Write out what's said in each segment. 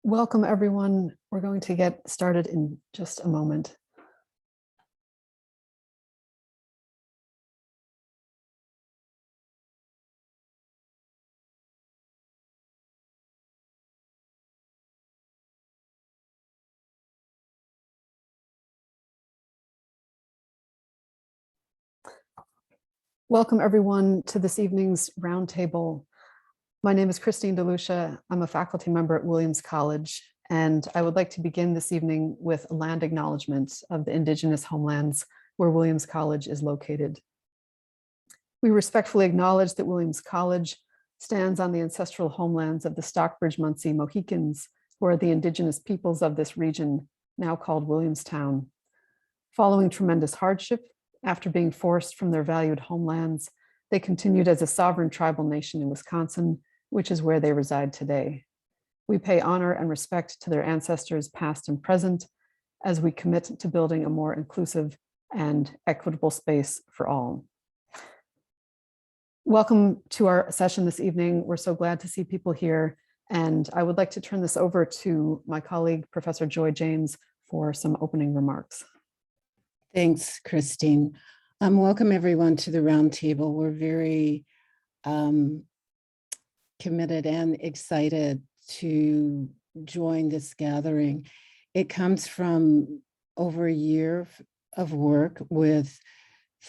Welcome, everyone. We're going to get started in just a moment. Welcome, everyone, to this evening's roundtable. My name is Christine DeLucia. I'm a faculty member at Williams College, and I would like to begin this evening with a land acknowledgement of the Indigenous homelands where Williams College is located. We respectfully acknowledge that Williams College stands on the ancestral homelands of the Stockbridge-Munsee Mohicans, who are the indigenous peoples of this region, now called Williamstown. Following tremendous hardship, after being forced from their valued homelands, they continued as a sovereign tribal nation in Wisconsin, which is where they reside today. We pay honor and respect to their ancestors past and present as we commit to building a more inclusive and equitable space for all. Welcome to our session this evening. We're so glad to see people here, and I would like to turn this over to my colleague, Professor Joy James, for some opening remarks. Thanks, Christine. Welcome everyone to the roundtable. We're very committed and excited to join this gathering. It comes from over a year of work with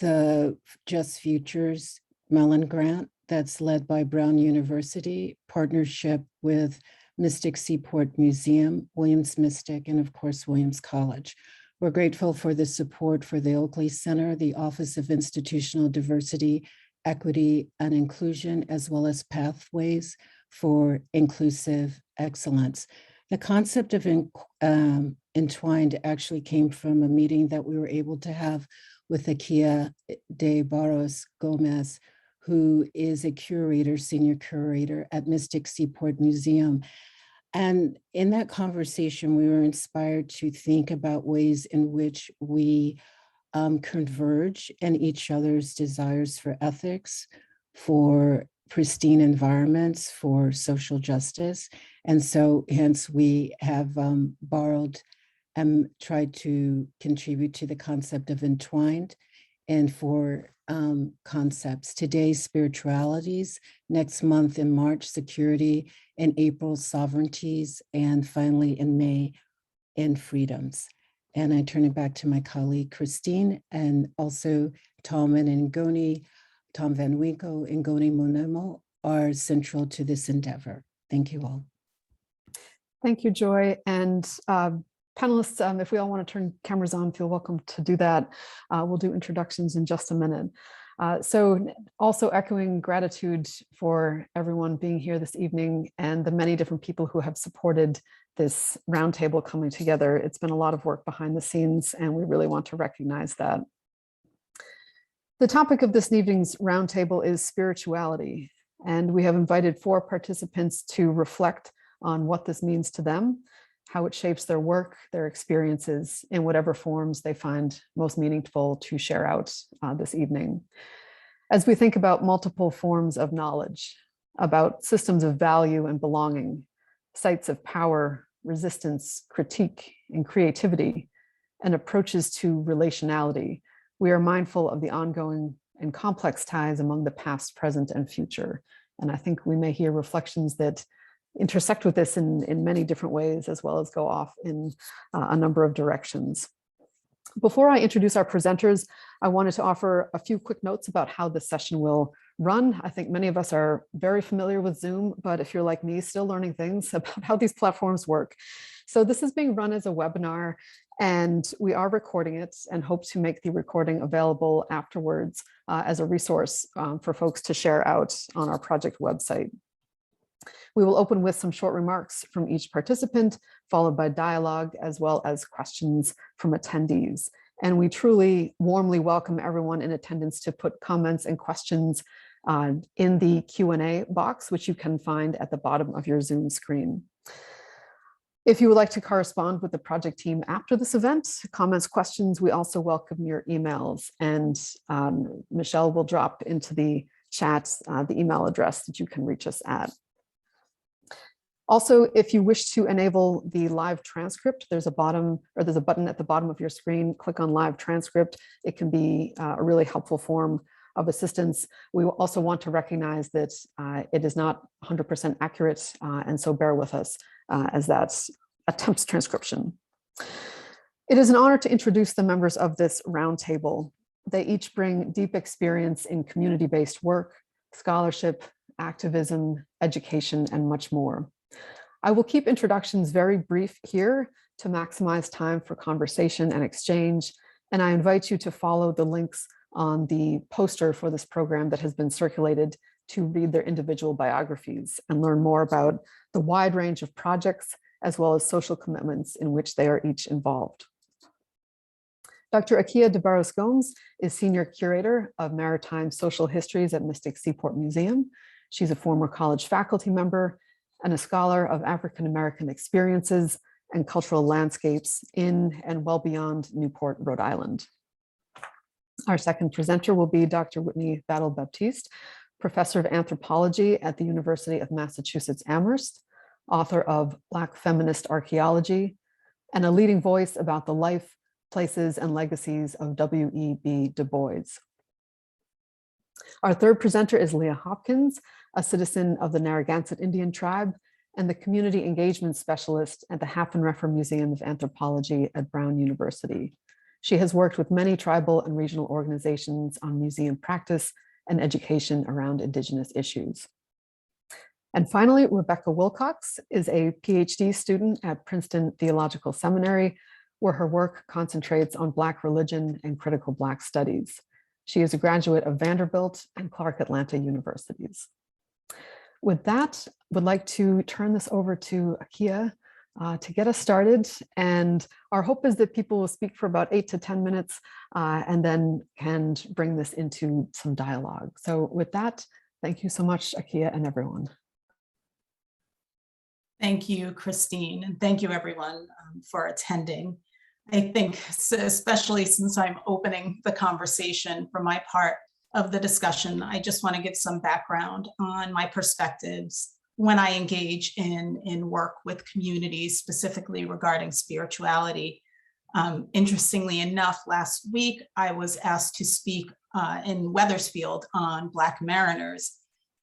the Just Futures Mellon Grant that's led by Brown University, partnership with Mystic Seaport Museum, Williams Mystic, and of course, Williams College. We're grateful for the support for the Oakley Center, the Office of Institutional Diversity, Equity, and Inclusion, as well as Pathways for Inclusive Excellence. The concept of entwined actually came from a meeting that we were able to have with Akeia de Barros Gomes, who is a curator, senior curator at Mystic Seaport Museum. And in that conversation, we were inspired to think about ways in which we converge in each other's desires for ethics, for pristine environments, for social justice. And so hence we have borrowed and tried to contribute to the concept of entwined and for concepts. Today, spiritualities, next month in March, security, in April, sovereignties, and finally in May, in freedoms. And I turn it back to my colleague, Christine, and also Tom and Ngoni, Tom Van Winkle and Ngoni Monemo are central to this endeavor. Thank you all. Thank you, Joy. And panelists, if we all want to turn cameras on, feel welcome to do that. We'll do introductions in just a minute. So also echoing gratitude for everyone being here this evening and the many different people who have supported this roundtable coming together. It's been a lot of work behind the scenes, and we really want to recognize that. The topic of this evening's roundtable is spirituality, and we have invited 4 participants to reflect on what this means to them, how it shapes their work, their experiences, in whatever forms they find most meaningful to share out this evening. As we think about multiple forms of knowledge, about systems of value and belonging, sites of power, resistance, critique, and creativity, and approaches to relationality, we are mindful of the ongoing and complex ties among the past, present, and future. And I think we may hear reflections that intersect with this in many different ways, as well as go off in a number of directions. Before I introduce our presenters, I wanted to offer a few quick notes about how this session will run. I think many of us are very familiar with Zoom, but if you're like me, still learning things about how these platforms work. So this is being run as a webinar, and we are recording it and hope to make the recording available afterwards as a resource for folks to share out on our project website. We will open with some short remarks from each participant, followed by dialogue, as well as questions from attendees. And we truly warmly welcome everyone in attendance to put comments and questions in the Q&A box, which you can find at the bottom of your Zoom screen. If you would like to correspond with the project team after this event, comments, questions, we also welcome your emails. And Michelle will drop into the chat the email address that you can reach us at. Also, if you wish to enable the live transcript, there's a button at the bottom of your screen. Click on live transcript. It can be a really helpful form of assistance. We also want to recognize that it is not 100% accurate, and so bear with us as that attempts transcription. It is an honor to introduce the members of this roundtable. They each bring deep experience in community-based work, scholarship, activism, education, and much more. I will keep introductions very brief here to maximize time for conversation and exchange, and I invite you to follow the links on the poster for this program that has been circulated to read their individual biographies and learn more about the wide range of projects as well as social commitments in which they are each involved. Dr. Akeia de Barros Gomes is Senior Curator of Maritime Social Histories at Mystic Seaport Museum. She's a former college faculty member and a scholar of African American experiences and cultural landscapes in and well beyond Newport, Rhode Island. Our second presenter will be Dr. Whitney Battle-Baptiste, Professor of Anthropology at the University of Massachusetts Amherst, author of Black Feminist Archaeology, and a leading voice about the life, places, and legacies of W.E.B. Du Bois. Our third presenter is Leah Hopkins, a citizen of the Narragansett Indian tribe and the community engagement specialist at the Haffenreffer Museum of Anthropology at Brown University. She has worked with many tribal and regional organizations on museum practice and education around Indigenous issues. And finally, Rebecca Wilcox is a PhD student at Princeton Theological Seminary, where her work concentrates on Black religion and critical Black studies. She is a graduate of Vanderbilt and Clark Atlanta universities. With that, would like to turn this over to Akeia to get us started. And our hope is that people will speak for about 8 to 10 minutes and then can bring this into some dialogue. So with that, thank you so much, Akeia, and everyone. Thank you, Christine, and thank you everyone for attending. I think, especially since I'm opening the conversation for my part of the discussion, I just want to give some background on my perspectives when I engage in work with communities, specifically regarding spirituality. Interestingly enough, last week, I was asked to speak in Wethersfield on Black mariners.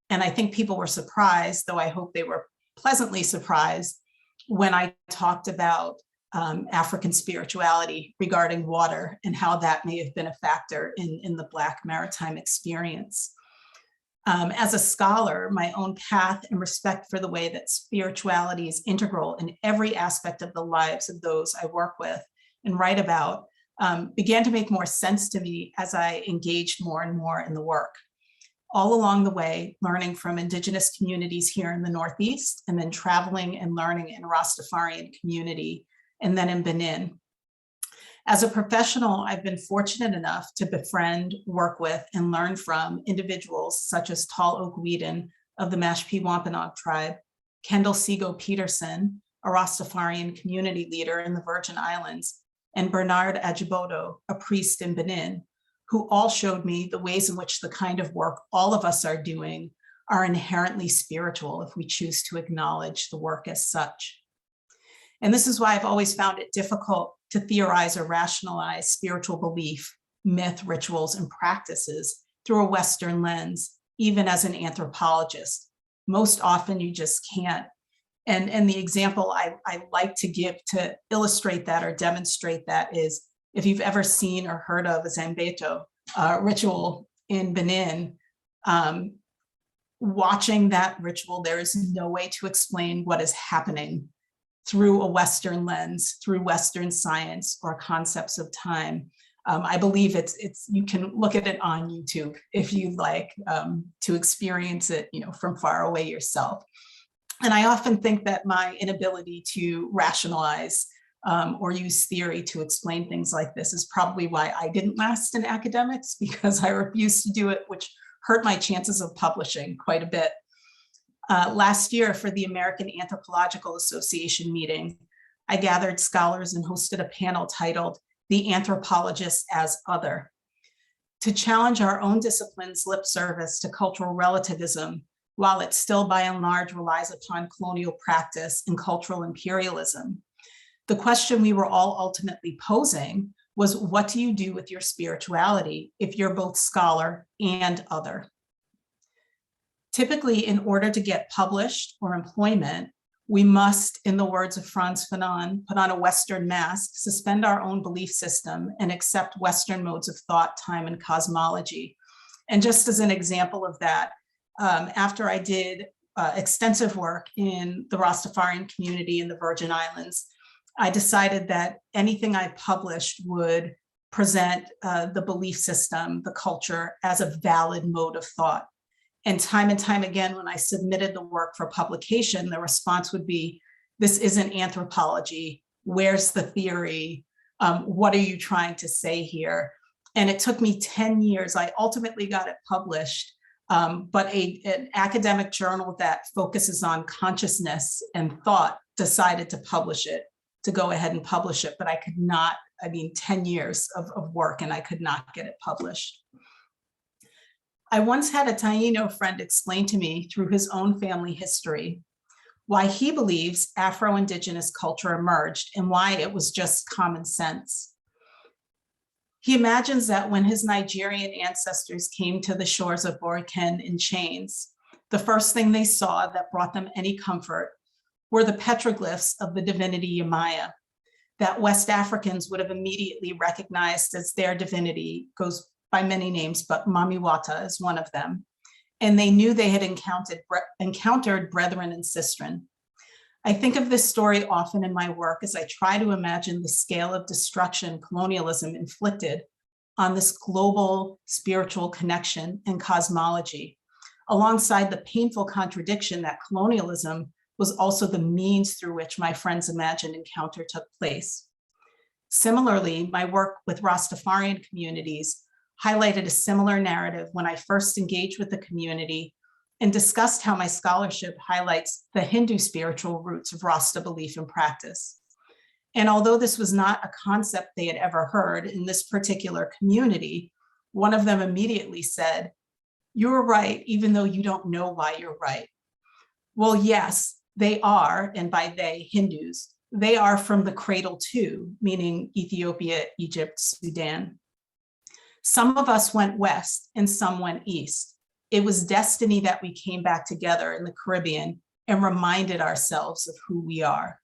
And I think people were surprised, though I hope they were pleasantly surprised, when I talked about African spirituality regarding water and how that may have been a factor in the Black maritime experience. As a scholar, my own path and respect for the way that spirituality is integral in every aspect of the lives of those I work with and write about began to make more sense to me as I engaged more and more in the work. All along the way, learning from Indigenous communities here in the Northeast, and then traveling and learning in Rastafarian community, and then in Benin. As a professional, I've been fortunate enough to befriend, work with, and learn from individuals such as Tall Oak Whedon of the Mashpee Wampanoag tribe, Kendall Seago Peterson, a Rastafarian community leader in the Virgin Islands, and Bernard Ajibodo, a priest in Benin, who all showed me the ways in which the kind of work all of us are doing are inherently spiritual if we choose to acknowledge the work as such. And this is why I've always found it difficult to theorize or rationalize spiritual belief, myth, rituals, and practices through a Western lens, even as an anthropologist. Most often you just can't. And the example I like to give to illustrate that or demonstrate that is, if you've ever seen or heard of a Zambeto ritual in Benin, watching that ritual, there is no way to explain what is happening through a Western lens, through Western science or concepts of time. I believe you can look at it on YouTube if you'd like to experience it, from far away yourself. And I often think that my inability to rationalize or use theory to explain things like this is probably why I didn't last in academics, because I refused to do it, which hurt my chances of publishing quite a bit. Last year, for the American Anthropological Association meeting, I gathered scholars and hosted a panel titled "The Anthropologist as Other," to challenge our own discipline's lip service to cultural relativism while it still by and large relies upon colonial practice and cultural imperialism. The question we were all ultimately posing was, what do you do with your spirituality if you're both scholar and other? Typically, in order to get published or employment, we must, in the words of Frantz Fanon, put on a Western mask, suspend our own belief system, and accept Western modes of thought, time, and cosmology. And just as an example of that, after I did extensive work in the Rastafarian community in the Virgin Islands, I decided that anything I published would present the belief system, the culture, as a valid mode of thought. And time again, when I submitted the work for publication, the response would be, this isn't anthropology. Where's the theory? What are you trying to say here? And it took me 10 years. I ultimately got it published, but an academic journal that focuses on consciousness and thought decided to publish it, to go ahead and publish it. But I could not, 10 years of work, and I could not get it published. I once had a Taino friend explain to me through his own family history why he believes Afro-Indigenous culture emerged and why it was just common sense. He imagines that when his Nigerian ancestors came to the shores of Boriken in chains, the first thing they saw that brought them any comfort were the petroglyphs of the divinity Yemaya, that West Africans would have immediately recognized as their divinity, goes by many names, but Mamiwata is one of them. And they knew they had encountered brethren and sistren. I think of this story often in my work as I try to imagine the scale of destruction colonialism inflicted on this global spiritual connection and cosmology, alongside the painful contradiction that colonialism was also the means through which my friend's imagined encounter took place. Similarly, my work with Rastafarian communities highlighted a similar narrative when I first engaged with the community and discussed how my scholarship highlights the Hindu spiritual roots of Rasta belief and practice. And although this was not a concept they had ever heard in this particular community, one of them immediately said, "You're right, even though you don't know why you're right." Well, yes, they are, and by they, Hindus, they are from the cradle too, meaning Ethiopia, Egypt, Sudan. Some of us went west and some went east. It was destiny that we came back together in the Caribbean and reminded ourselves of who we are.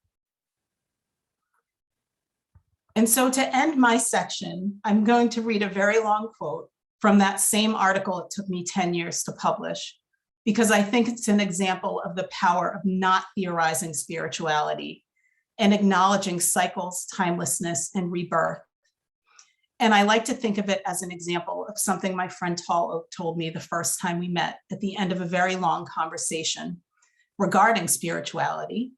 And so to end my section, I'm going to read a very long quote from that same article it took me 10 years to publish, because I think it's an example of the power of not theorizing spirituality and acknowledging cycles, timelessness, and rebirth. And I like to think of it as an example of something my friend Tall Oak told me the first time we met at the end of a very long conversation regarding spirituality,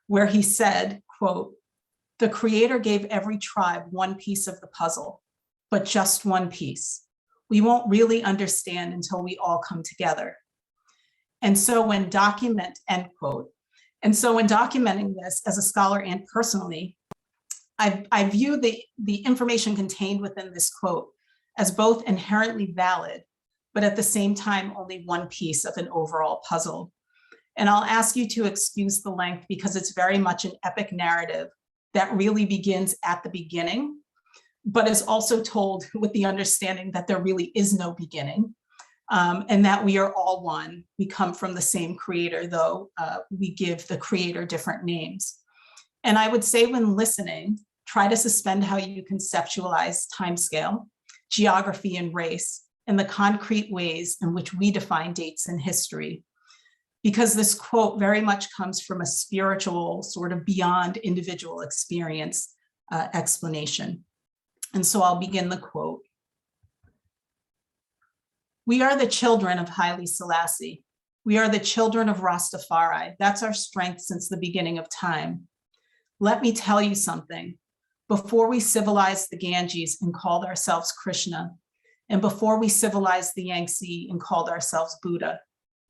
where he said, quote, "The Creator gave every tribe one piece of the puzzle, but just one piece. We won't really understand until we all come together." And so when end quote. And so when documenting this as a scholar and personally, I view the information contained within this quote as both inherently valid, but at the same time, only one piece of an overall puzzle. And I'll ask you to excuse the length because it's very much an epic narrative that really begins at the beginning, but is also told with the understanding that there really is no beginning, and that we are all one. We come from the same creator, though we give the creator different names. And I would say when listening, try to suspend how you conceptualize timescale, geography, and race, and the concrete ways in which we define dates in history. Because this quote very much comes from a spiritual, sort of beyond individual experience explanation. And so I'll begin the quote. "We are the children of Haile Selassie. We are the children of Rastafari. That's our strength since the beginning of time. Let me tell you something. Before we civilized the Ganges and called ourselves Krishna, and before we civilized the Yangtze and called ourselves Buddha,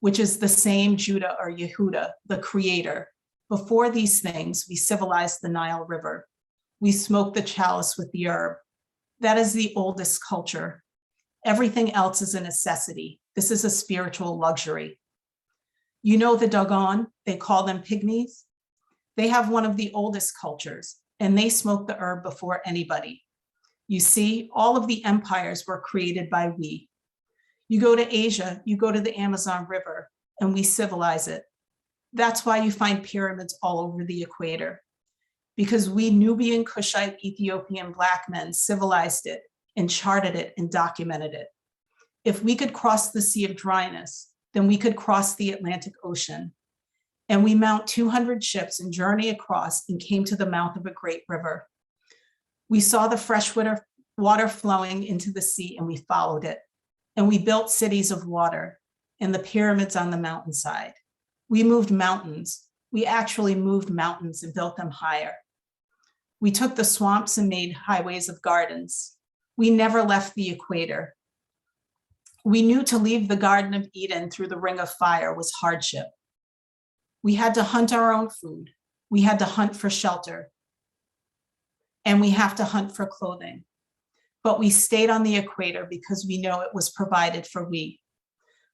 which is the same Judah or Yehuda, the creator, before these things, we civilized the Nile River. We smoked the chalice with the herb. That is the oldest culture. Everything else is a necessity. This is a spiritual luxury. You know the Dogon, they call them pygmies. They have one of the oldest cultures, and they smoke the herb before anybody. You see, all of the empires were created by we. You go to Asia, you go to the Amazon River, and we civilize it. That's why you find pyramids all over the equator, because we Nubian, Kushite, Ethiopian Black men civilized it and charted it and documented it. If we could cross the Sea of Dryness, then we could cross the Atlantic Ocean. And we mount 200 ships and journey across and came to the mouth of a great river. We saw the fresh water flowing into the sea and we followed it. And we built cities of water and the pyramids on the mountainside. We moved mountains. We actually moved mountains and built them higher. We took the swamps and made highways of gardens. We never left the equator. We knew to leave the Garden of Eden through the ring of fire was hardship. We had to hunt our own food. We had to hunt for shelter. And we have to hunt for clothing. But we stayed on the equator because we know it was provided for we.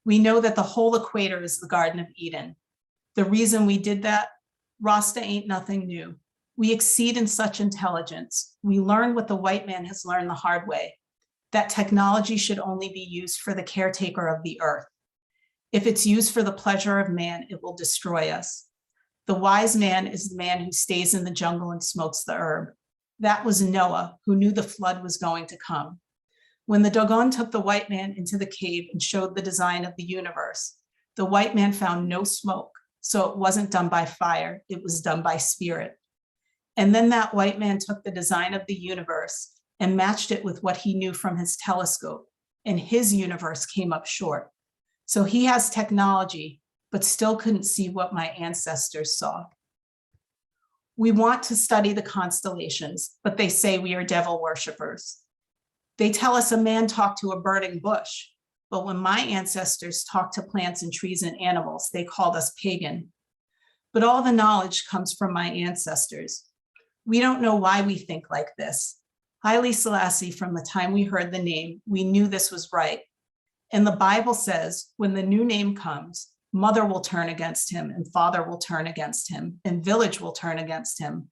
We know that the whole equator is the Garden of Eden. The reason we did that, Rasta ain't nothing new. We exceed in such intelligence. We learn what the white man has learned the hard way, that technology should only be used for the caretaker of the earth. If it's used for the pleasure of man, it will destroy us. The wise man is the man who stays in the jungle and smokes the herb. That was Noah, who knew the flood was going to come. When the Dogon took the white man into the cave and showed the design of the universe, the white man found no smoke, so it wasn't done by fire, it was done by spirit. And then that white man took the design of the universe and matched it with what he knew from his telescope, and his universe came up short. So he has technology, but still couldn't see what my ancestors saw. We want to study the constellations, but they say we are devil worshipers. They tell us a man talked to a burning bush, but when my ancestors talked to plants and trees and animals, they called us pagan. But all the knowledge comes from my ancestors. We don't know why we think like this. Haile Selassie, from the time we heard the name, we knew this was right. And the Bible says, when the new name comes, mother will turn against him and father will turn against him and village will turn against him.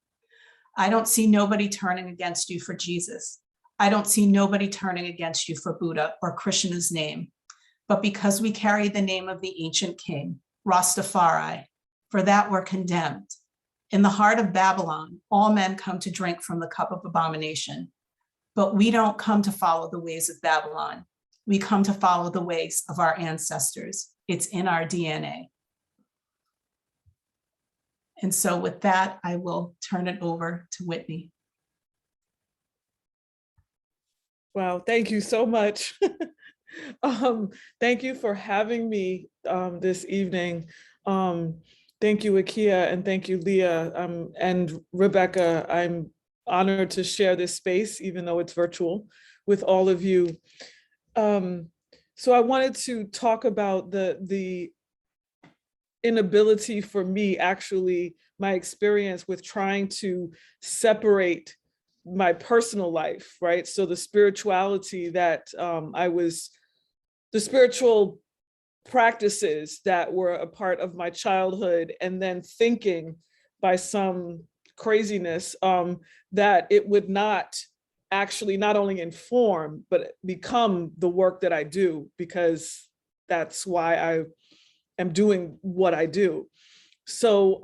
I don't see nobody turning against you for Jesus. I don't see nobody turning against you for Buddha or Krishna's name. But because we carry the name of the ancient king, Rastafari, for that we're condemned. In the heart of Babylon, all men come to drink from the cup of abomination. But we don't come to follow the ways of Babylon. We come to follow the ways of our ancestors. It's in our DNA. And so with that, I will turn it over to Whitney. Wow, thank you so much. Thank you for having me this evening. Thank you, Akeia, and thank you, Leah, and Rebecca. I'm honored to share this space, even though it's virtual, with all of you. So I wanted to talk about the inability for me, actually, my experience with trying to separate my personal life, right? So the spirituality that the spiritual practices that were a part of my childhood, and then thinking by some craziness that it would not actually not only inform, but become the work that I do, because that's why I am doing what I do. So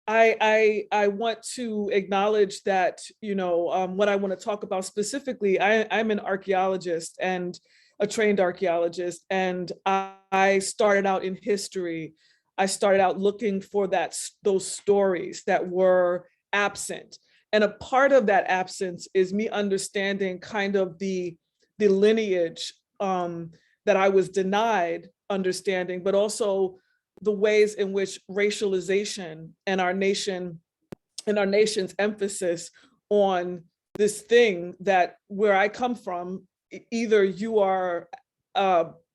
I want to acknowledge that, you know, what I want to talk about specifically, I'm an archaeologist and a trained archaeologist, and I started out in history. I started out looking for those stories that were absent. And a part of that absence is me understanding kind of the lineage that I was denied understanding, but also the ways in which racialization and our nation's emphasis on this thing that where I come from, either you are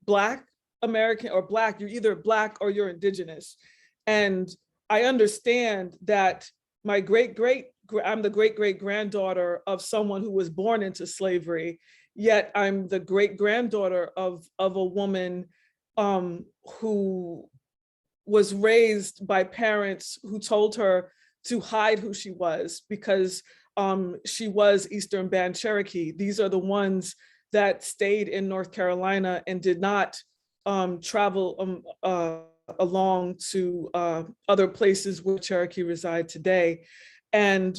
Black American or Black, you're either Black or you're Indigenous. And I understand that I'm the great-great-granddaughter of someone who was born into slavery, yet I'm the great-granddaughter of a woman who was raised by parents who told her to hide who she was because she was Eastern Band Cherokee. These are the ones that stayed in North Carolina and did not travel along to other places where Cherokee reside today. And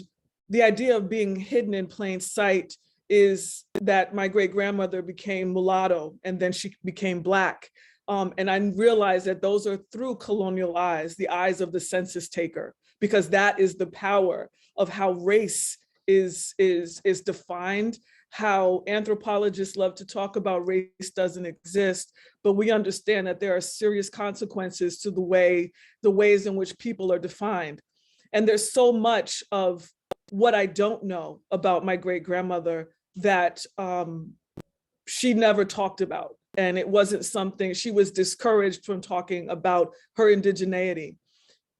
the idea of being hidden in plain sight is that my great-grandmother became mulatto and then she became Black. And I realized that those are through colonial eyes, the eyes of the census taker, because that is the power of how race is defined, how anthropologists love to talk about race doesn't exist, but we understand that there are serious consequences to the ways in which people are defined. And there's so much of what I don't know about my great-grandmother that she never talked about. And it wasn't something, she was discouraged from talking about her indigeneity.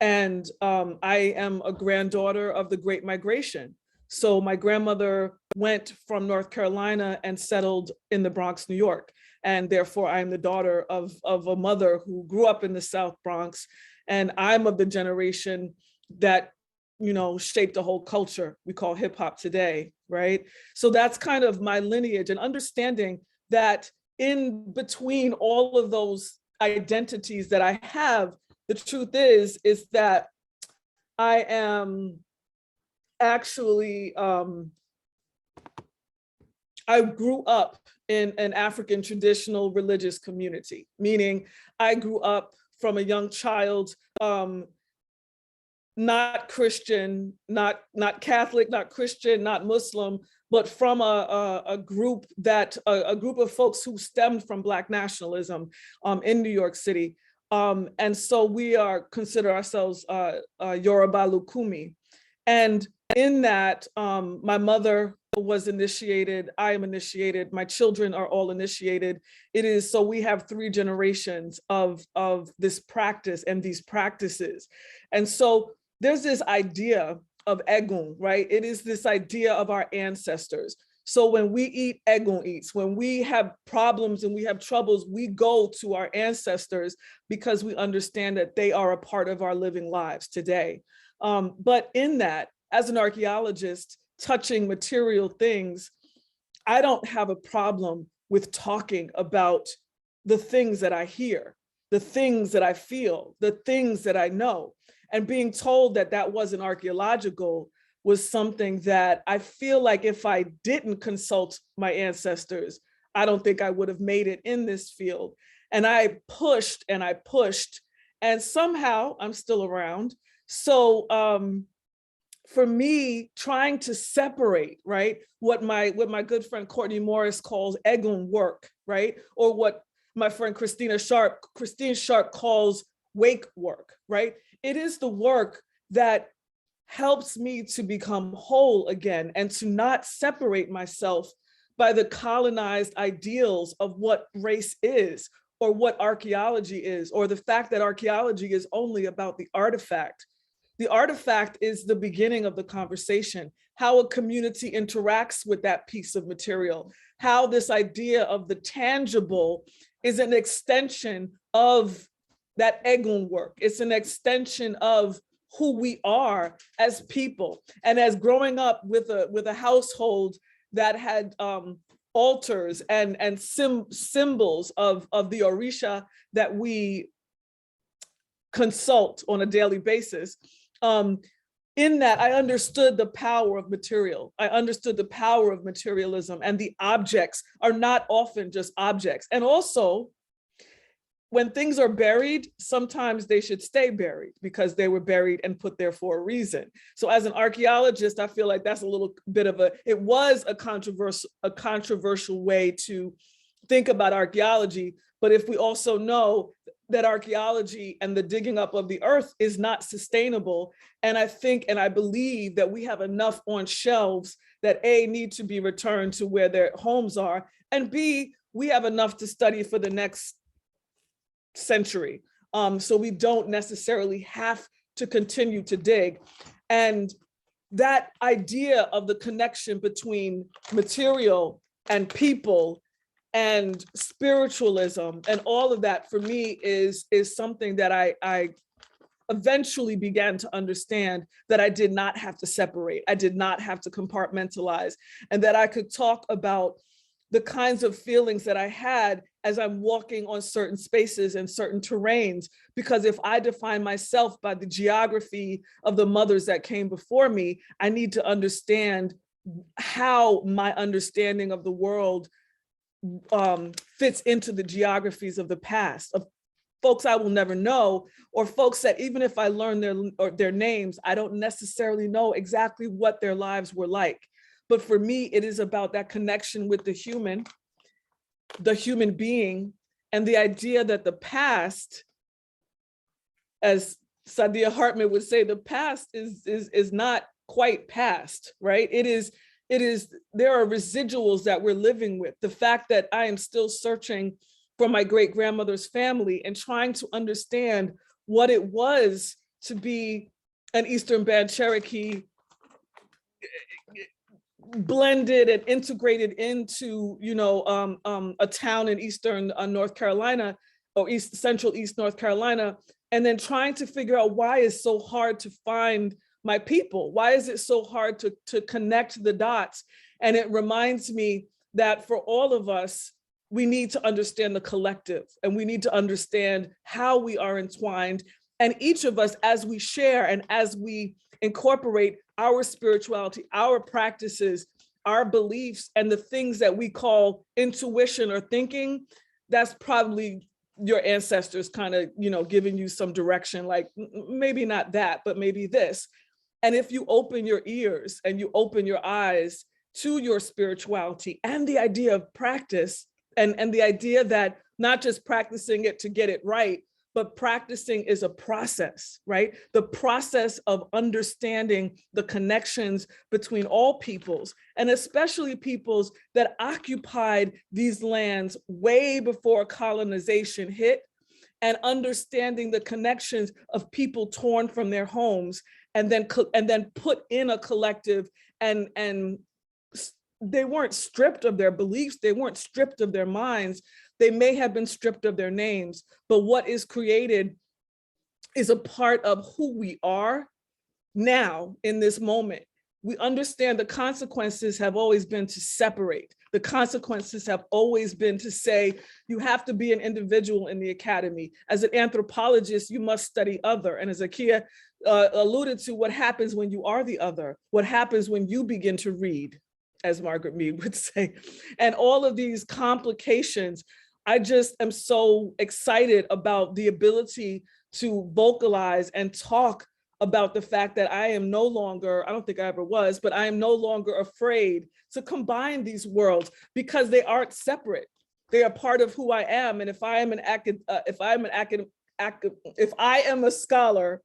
And I am a granddaughter of the Great Migration. So my grandmother went from North Carolina and settled in the Bronx, New York. And therefore I am the daughter of a mother who grew up in the South Bronx. And I'm of the generation that, you know, shaped the whole culture we call hip hop today, right? So that's kind of my lineage, and understanding that in between all of those identities that I have, the truth is that I am actually, I grew up in an African traditional religious community, meaning I grew up from a young child, not Christian, not Catholic, not Christian, not Muslim, but from a group of folks who stemmed from Black nationalism in New York City. And so we consider ourselves Yoruba Lukumi. And in that, my mother was initiated, I am initiated, my children are all initiated. So we have 3 generations of this practice and these practices. And so there's this idea of egun, right? It is this idea of our ancestors. So when we eat egun eats, when we have problems and we have troubles, we go to our ancestors because we understand that they are a part of our living lives today. But in that, as an archaeologist touching material things, I don't have a problem with talking about the things that I hear, the things that I feel, the things that I know. And being told that that wasn't archaeological was something that I feel like if I didn't consult my ancestors, I don't think I would have made it in this field. And I pushed and I pushed, and somehow I'm still around. So for me, trying to separate, right, what my good friend Courtney Morris calls egun work, right, or what my friend Christine Sharp calls wake work, right? It is the work that helps me to become whole again and to not separate myself by the colonized ideals of what race is or what archaeology is, or the fact that archaeology is only about the artifact. The artifact is the beginning of the conversation, how a community interacts with that piece of material, how this idea of the tangible is an extension of that egun work. It's an extension of who we are as people. And as growing up with a household that had altars and symbols of the Orisha that we consult on a daily basis, in that I understood the power of material. I understood the power of materialism, and the objects are not often just objects. And also, when things are buried, sometimes they should stay buried because they were buried and put there for a reason. So as an archaeologist, I feel like that's a little bit of it was a controversial way to think about archaeology. But if we also know that archaeology and the digging up of the earth is not sustainable, and I think and I believe that we have enough on shelves that A, need to be returned to where their homes are, and B, we have enough to study for the next century. So we don't necessarily have to continue to dig. And that idea of the connection between material and people and spiritualism and all of that for me is something that I eventually began to understand, that I did not have to separate. I did not have to compartmentalize, and that I could talk about the kinds of feelings that I had as I'm walking on certain spaces and certain terrains. Because if I define myself by the geography of the mothers that came before me, I need to understand how my understanding of the world fits into the geographies of the past, of folks I will never know, or folks that even if I learn their names, I don't necessarily know exactly what their lives were like. But for me, it is about that connection with the human being, and the idea that the past, as Saidiya Hartman would say, the past is not quite past, right? It is, there are residuals that we're living with. The fact that I am still searching for my great-grandmother's family and trying to understand what it was to be an Eastern Band Cherokee blended and integrated into, a town in Eastern North Carolina, or Central East North Carolina, and then trying to figure out why it's so hard to find my people. Why is it so hard to connect the dots? And it reminds me that for all of us, we need to understand the collective, and we need to understand how we are entwined. And each of us, as we share and as we incorporate our spirituality, our practices, our beliefs, and the things that we call intuition or thinking, that's probably your ancestors kind of, giving you some direction, like maybe not that, but maybe this. And if you open your ears and you open your eyes to your spirituality and the idea of practice, and the idea that not just practicing it to get it right, but practicing is a process, right? The process of understanding the connections between all peoples, and especially peoples that occupied these lands way before colonization hit, and understanding the connections of people torn from their homes and then put in a collective, and they weren't stripped of their beliefs, they weren't stripped of their minds, they may have been stripped of their names, but what is created is a part of who we are now in this moment. We understand the consequences have always been to separate. The consequences have always been to say, you have to be an individual in the academy. As an anthropologist, you must study other. And as Akeia alluded to, what happens when you are the other? What happens when you begin to read, as Margaret Mead would say, and all of these complications. I just am so excited about the ability to vocalize and talk about the fact that I am no longer, I don't think I ever was, but I am no longer afraid to combine these worlds, because they aren't separate. They are part of who I am. And if I am a scholar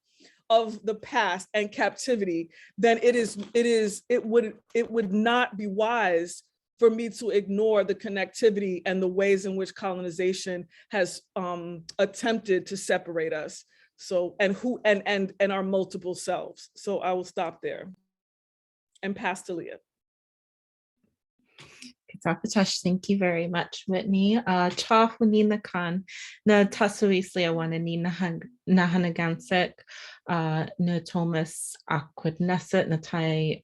of the past and captivity, then it would not be wise for me to ignore the connectivity and the ways in which colonization has attempted to separate us. So, and our multiple selves. So I will stop there and pass to Leah. Thank you very much, Whitney. Cha hunina kan na tasuisli awana ni nahanaгаnsek na Thomas Aquidneset na tai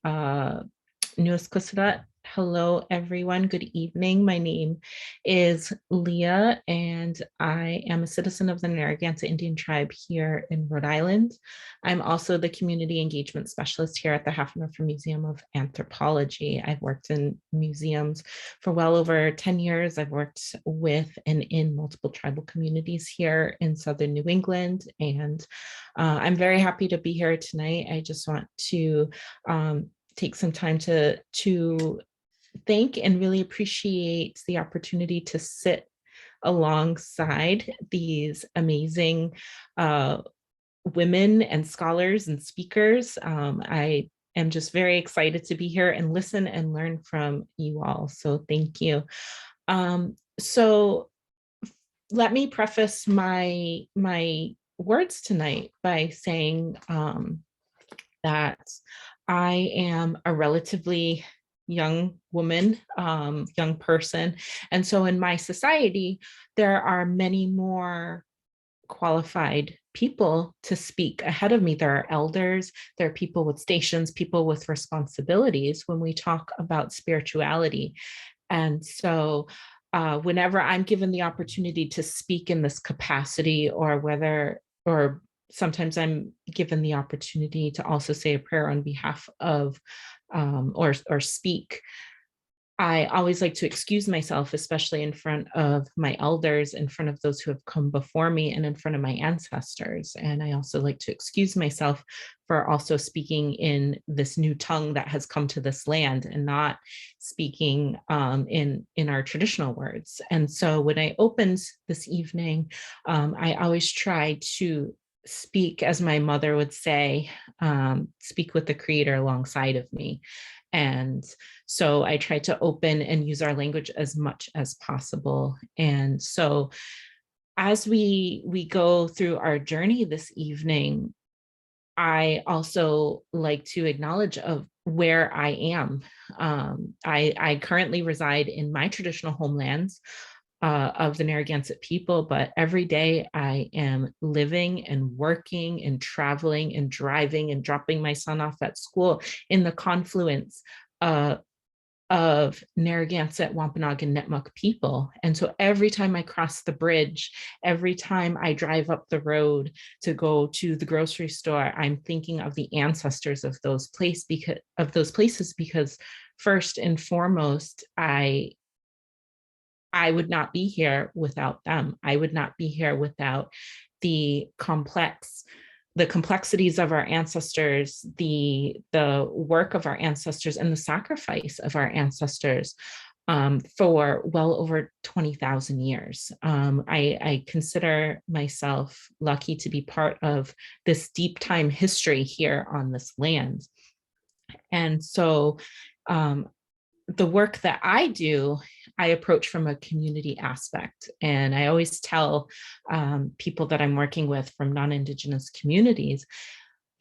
newskusurat. Hello, everyone. Good evening. My name is Leah, and I am a citizen of the Narragansett Indian tribe here in Rhode Island. I'm also the community engagement specialist here at the Haffenreffer Museum of Anthropology. I've worked in museums for well over 10 years. I've worked with and in multiple tribal communities here in Southern New England, and I'm very happy to be here tonight. I just want to take some time to thank and really appreciate the opportunity to sit alongside these amazing women and scholars and speakers. I am just very excited to be here and listen and learn from you all. So thank you. So let me preface my words tonight by saying that I am a relatively young woman, young person. And so in my society, there are many more qualified people to speak ahead of me. There are elders, there are people with stations, people with responsibilities when we talk about spirituality. And so whenever I'm given the opportunity to speak in this capacity, or sometimes I'm given the opportunity to also say a prayer on behalf of, or speak, I always like to excuse myself, especially in front of my elders, in front of those who have come before me, and in front of my ancestors. And I also like to excuse myself for also speaking in this new tongue that has come to this land and not speaking in our traditional words. And so when I opened this evening, I always try to speak, as my mother would say, speak with the Creator alongside of me. And so I try to open and use our language as much as possible. And so as we go through our journey this evening, I also like to acknowledge of where I am. I currently reside in my traditional homelands of the Narragansett people, but every day I am living and working and traveling and driving and dropping my son off at school in the confluence of Narragansett, Wampanoag, and Nipmuc people. And so every time I cross the bridge, every time I drive up the road to go to the grocery store, I'm thinking of the ancestors of those places, because first and foremost, I would not be here without them. I would not be here without the complexities of our ancestors, the work of our ancestors, and the sacrifice of our ancestors for well over 20,000 years. I consider myself lucky to be part of this deep time history here on this land. And so the work that I do, I approach from a community aspect. And I always tell people that I'm working with from non-Indigenous communities,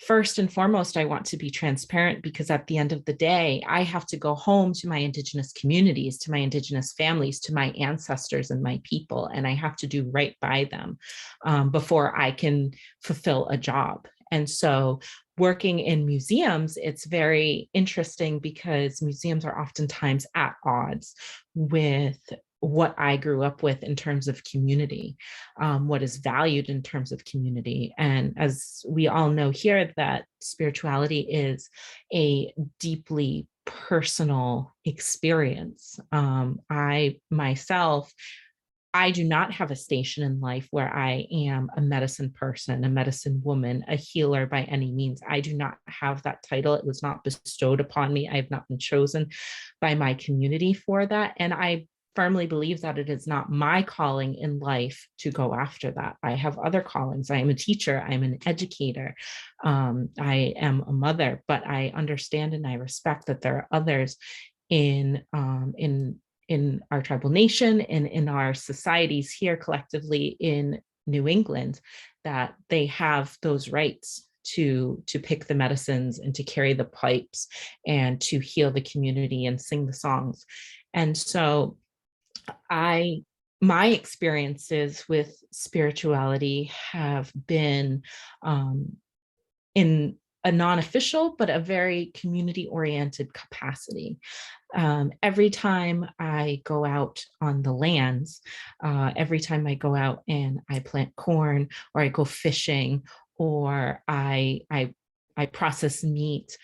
first and foremost, I want to be transparent, because at the end of the day, I have to go home to my Indigenous communities, to my Indigenous families, to my ancestors and my people, and I have to do right by them before I can fulfill a job. And so working in museums, it's very interesting because museums are oftentimes at odds with what I grew up with in terms of community, what is valued in terms of community. And as we all know here, that spirituality is a deeply personal experience. I myself, I do not have a station in life where I am a medicine person, a medicine woman, a healer by any means. I do not have that title. It was not bestowed upon me. I have not been chosen by my community for that. And I firmly believe that it is not my calling in life to go after that. I have other callings. I am a teacher. I'm an educator. I am a mother, but I understand and I respect that there are others in our tribal nation and in our societies here collectively in New England, that they have those rights to pick the medicines and to carry the pipes and to heal the community and sing the songs. And so my experiences with spirituality have been in a non-official, but a very community-oriented capacity. Every time I go out on the lands, every time I go out and I plant corn, or I go fishing, or I process meat,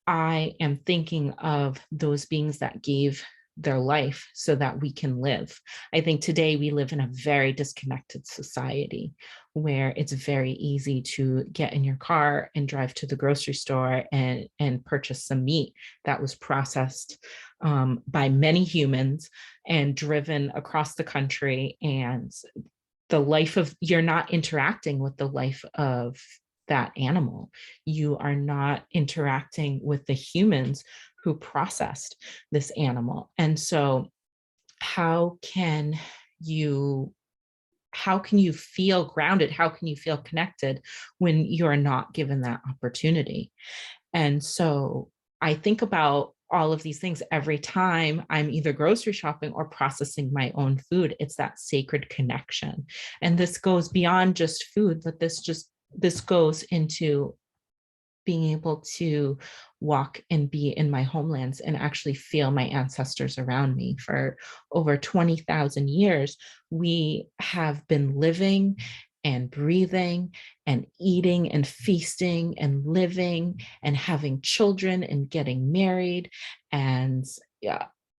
I am thinking of those beings that gave their life so that we can live. I think today we live in a very disconnected society where it's very easy to get in your car and drive to the grocery store and purchase some meat that was processed by many humans and driven across the country. And you're not interacting with the life of that animal. You are not interacting with the humans who processed this animal. And so how can you feel grounded? How can you feel connected when you're not given that opportunity? And so I think about all of these things every time I'm either grocery shopping or processing my own food. It's that sacred connection. And this goes beyond just food, but this goes into being able to walk and be in my homelands and actually feel my ancestors around me. For over 20,000 years, we have been living and breathing and eating and feasting and living and having children and getting married and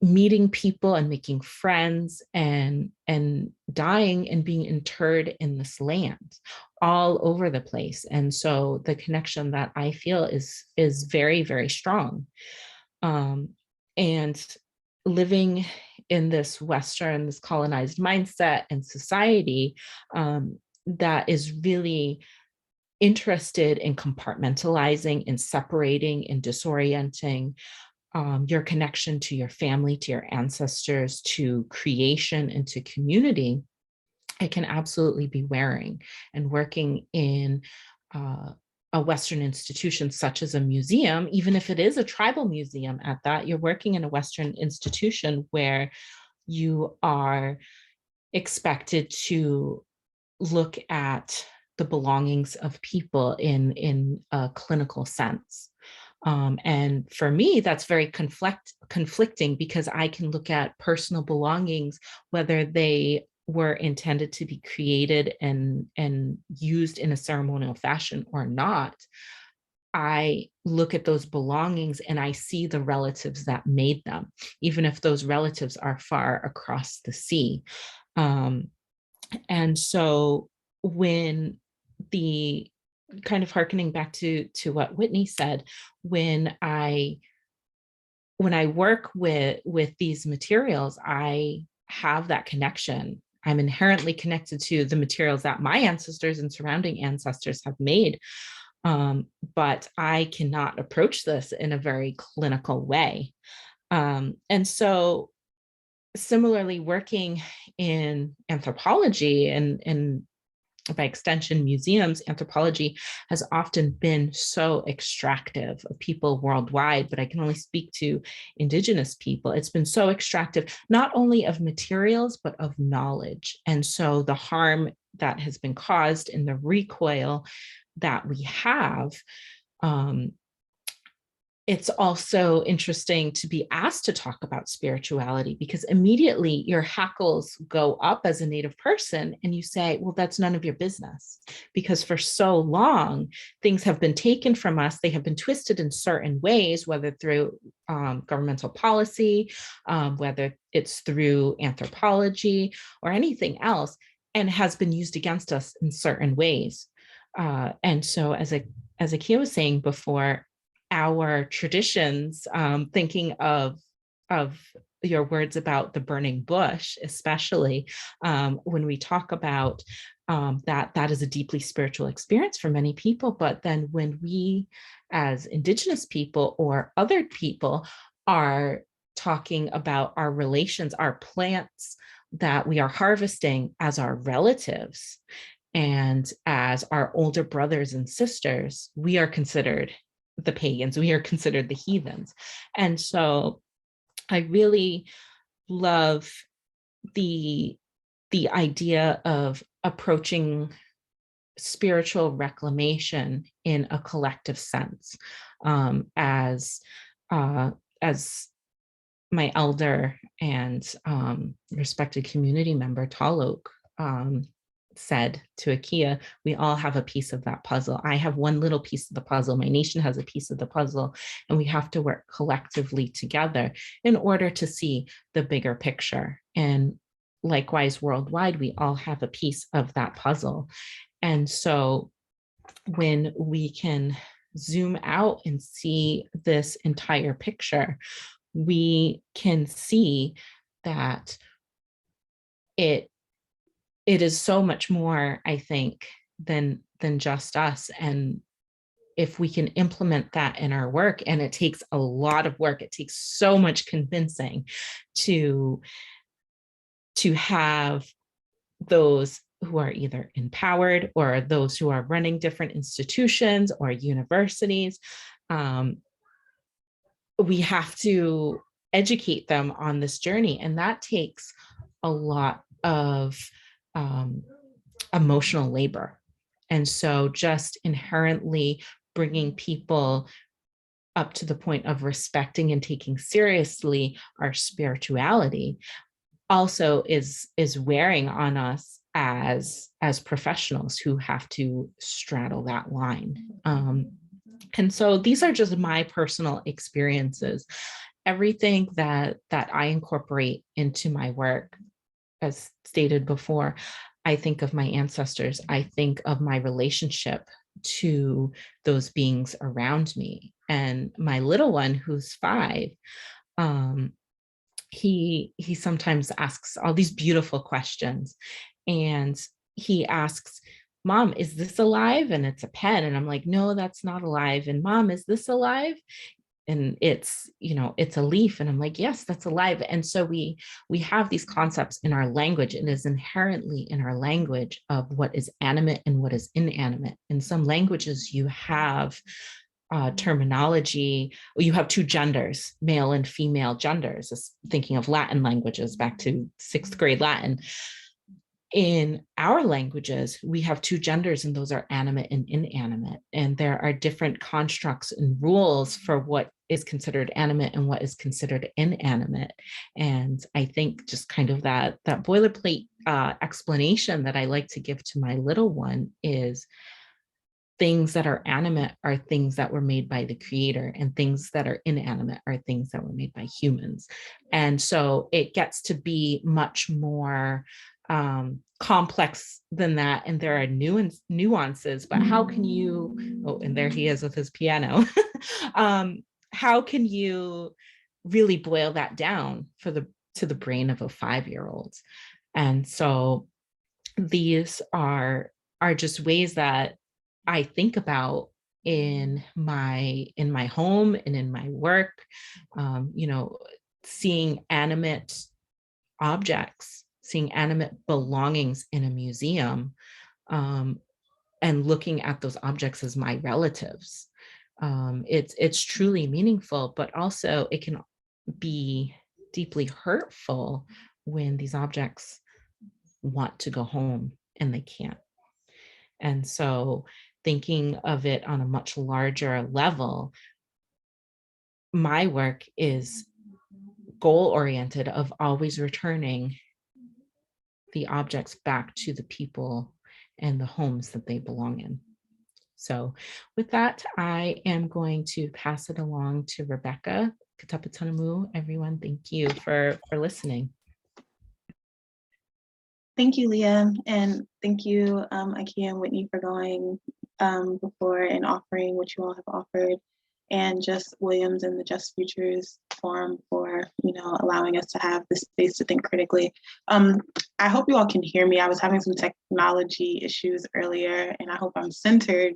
meeting people and making friends and dying and being interred in this land all over the place. And so the connection that I feel is very, very strong. And living in this Western, this colonized mindset and society that is really interested in compartmentalizing and separating and disorienting your connection to your family, to your ancestors, to creation, and to community, it can absolutely be wearing. And working in a Western institution such as a museum, even if it is a tribal museum at that, you're working in a Western institution where you are expected to look at the belongings of people in a clinical sense. And for me, that's very conflicting, because I can look at personal belongings, whether they were intended to be created and used in a ceremonial fashion or not. I look at those belongings and I see the relatives that made them, even if those relatives are far across the sea. And so when the kind of hearkening back to what Whitney said, when I work with these materials, I have that connection. I'm inherently connected to the materials that my ancestors and surrounding ancestors have made. But I cannot approach this in a very clinical way. And so similarly, working in anthropology and by extension, museums, anthropology has often been so extractive of people worldwide, but I can only speak to Indigenous people. It's been so extractive, not only of materials, but of knowledge. And so the harm that has been caused and the recoil that we have, it's also interesting to be asked to talk about spirituality, because immediately your hackles go up as a Native person and you say, well, that's none of your business, because for so long, things have been taken from us. They have been twisted in certain ways, whether through governmental policy, whether it's through anthropology or anything else, and has been used against us in certain ways. And so as Akeia was saying before, our traditions, thinking of your words about the burning bush, especially when we talk about that is a deeply spiritual experience for many people. But then when we as Indigenous people or other people are talking about our relations, our plants that we are harvesting as our relatives and as our older brothers and sisters, we are considered the pagans, we are considered the heathens. And so I really love the idea of approaching spiritual reclamation in a collective sense, as my elder and respected community member Talok said to Akeia, we all have a piece of that puzzle. I have one little piece of the puzzle. My nation has a piece of the puzzle, and we have to work collectively together in order to see the bigger picture. And likewise, worldwide, we all have a piece of that puzzle. And so when we can zoom out and see this entire picture, we can see that it is so much more, I think, than just us. And if we can implement that in our work, and it takes a lot of work, it takes so much convincing to have those who are either empowered or those who are running different institutions or universities we have to educate them on this journey. And that takes a lot of emotional labor. And so just inherently bringing people up to the point of respecting and taking seriously our spirituality also is wearing on us as professionals who have to straddle that line. And so these are just my personal experiences. Everything that I incorporate into my work, as stated before, I think of my ancestors. I think of my relationship to those beings around me. And my little one, who's 5, he sometimes asks all these beautiful questions. And he asks, Mom, is this alive? And it's a pen. And I'm like, no, that's not alive. And Mom, is this alive? And it's, it's a leaf. And I'm like, yes, that's alive. And so we have these concepts in our language. It is inherently in our language of what is animate and what is inanimate. In some languages, you have terminology, you have 2 genders, male and female genders, just thinking of Latin languages back to 6th grade Latin. In our languages, we have 2 genders, and those are animate and inanimate. And there are different constructs and rules for what is considered animate and what is considered inanimate. And I think just kind of that boilerplate explanation that I like to give to my little one is things that are animate are things that were made by the creator, and things that are inanimate are things that were made by humans. And so it gets to be much more complex than that. And there are nuances, but how can you, oh, and there he is with his piano. How can you really boil that down to the brain of a 5-year-old? And so these are just ways that I think about in my home and in my work, seeing animate objects, seeing animate belongings in a museum, and looking at those objects as my relatives. It's truly meaningful, but also it can be deeply hurtful when these objects want to go home and they can't. And so thinking of it on a much larger level, my work is goal-oriented, of always returning the objects back to the people and the homes that they belong in. So with that, I am going to pass it along to Rebecca. Katapatanamu, everyone, thank you for listening. Thank you, Leah, and thank you, Akeia and Whitney, for going before and offering what you all have offered, and just Williams and the Just Futures Forum for allowing us to have the space to think critically. I hope you all can hear me. I was having some technology issues earlier, and I hope I'm centered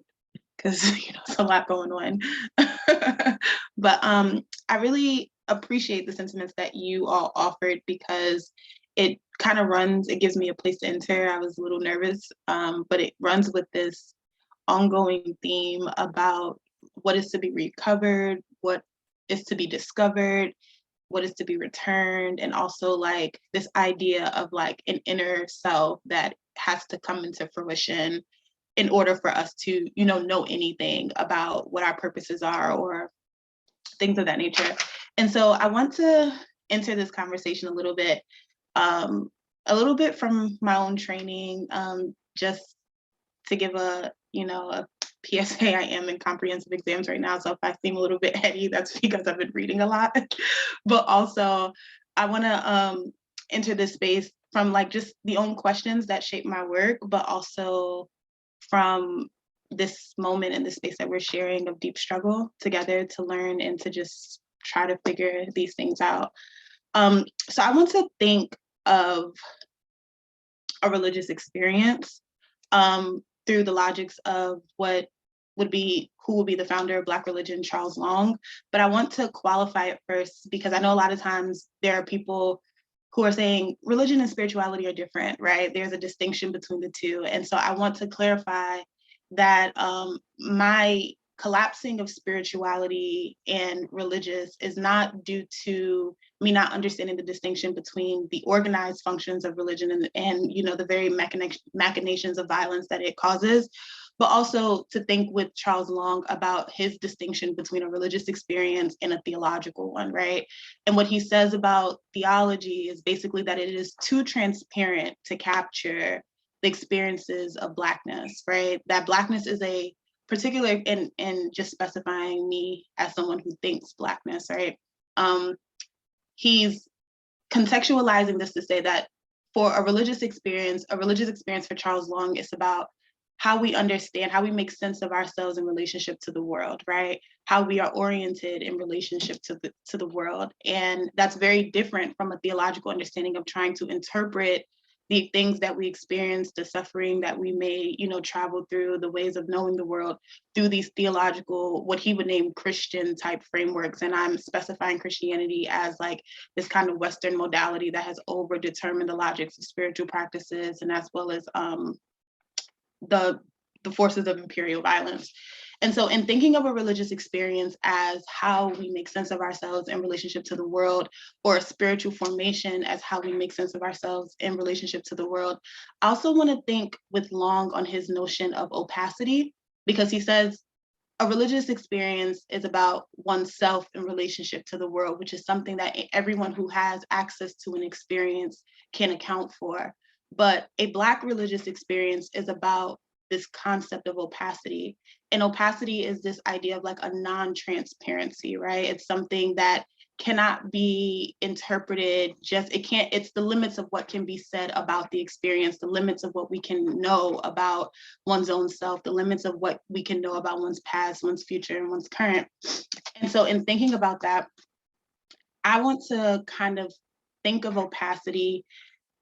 because it's a lot going on. But I really appreciate the sentiments that you all offered, because it kind of it gives me a place to enter. I was a little nervous, but it runs with this ongoing theme about what is to be recovered, what is to be discovered, what is to be returned, and also like this idea of like an inner self that has to come into fruition in order for us to, know anything about what our purposes are or things of that nature. And so I want to enter this conversation a little bit from my own training, just to give a PSA. I am in comprehensive exams right now, so if I seem a little bit heady, that's because I've been reading a lot. But also, I want to enter this space from like just the own questions that shape my work, but also from this moment in this space that we're sharing of deep struggle together to learn and to just try to figure these things out. So I want to think of a religious experience through the logics of who would be the founder of Black religion, Charles Long. But I want to qualify it first, because I know a lot of times there are people who are saying religion and spirituality are different, right? There's a distinction between the two. And so I want to clarify that my collapsing of spirituality and religious is not due to me not understanding the distinction between the organized functions of religion and you know, the very machinations of violence that it causes, but also to think with Charles Long about his distinction between a religious experience and a theological one, right? And what he says about theology is basically that it is too transparent to capture the experiences of Blackness, right? That Blackness is a particular, and just specifying me as someone who thinks Blackness, right? He's contextualizing this to say that for a religious experience for Charles Long is about how we understand, how we make sense of ourselves in relationship to the world, right? How we are oriented in relationship to the world. And that's very different from a theological understanding of trying to interpret the things that we experience, the suffering that we may, you know, travel through, the ways of knowing the world through these theological, what he would name Christian type frameworks. And I'm specifying Christianity as like this kind of Western modality that has over-determined the logics of spiritual practices, and as well as the forces of imperial violence. And so in thinking of a religious experience as how we make sense of ourselves in relationship to the world, or a spiritual formation as how we make sense of ourselves in relationship to the world, I also want to think with Long on his notion of opacity, because he says a religious experience is about oneself in relationship to the world, which is something that everyone who has access to an experience can account for. But a Black religious experience is about this concept of opacity. And opacity is this idea of like a non-transparency, right? It's something that cannot be interpreted it's the limits of what can be said about the experience, the limits of what we can know about one's own self, the limits of what we can know about one's past, one's future, and one's current. And so in thinking about that, I want to kind of think of opacity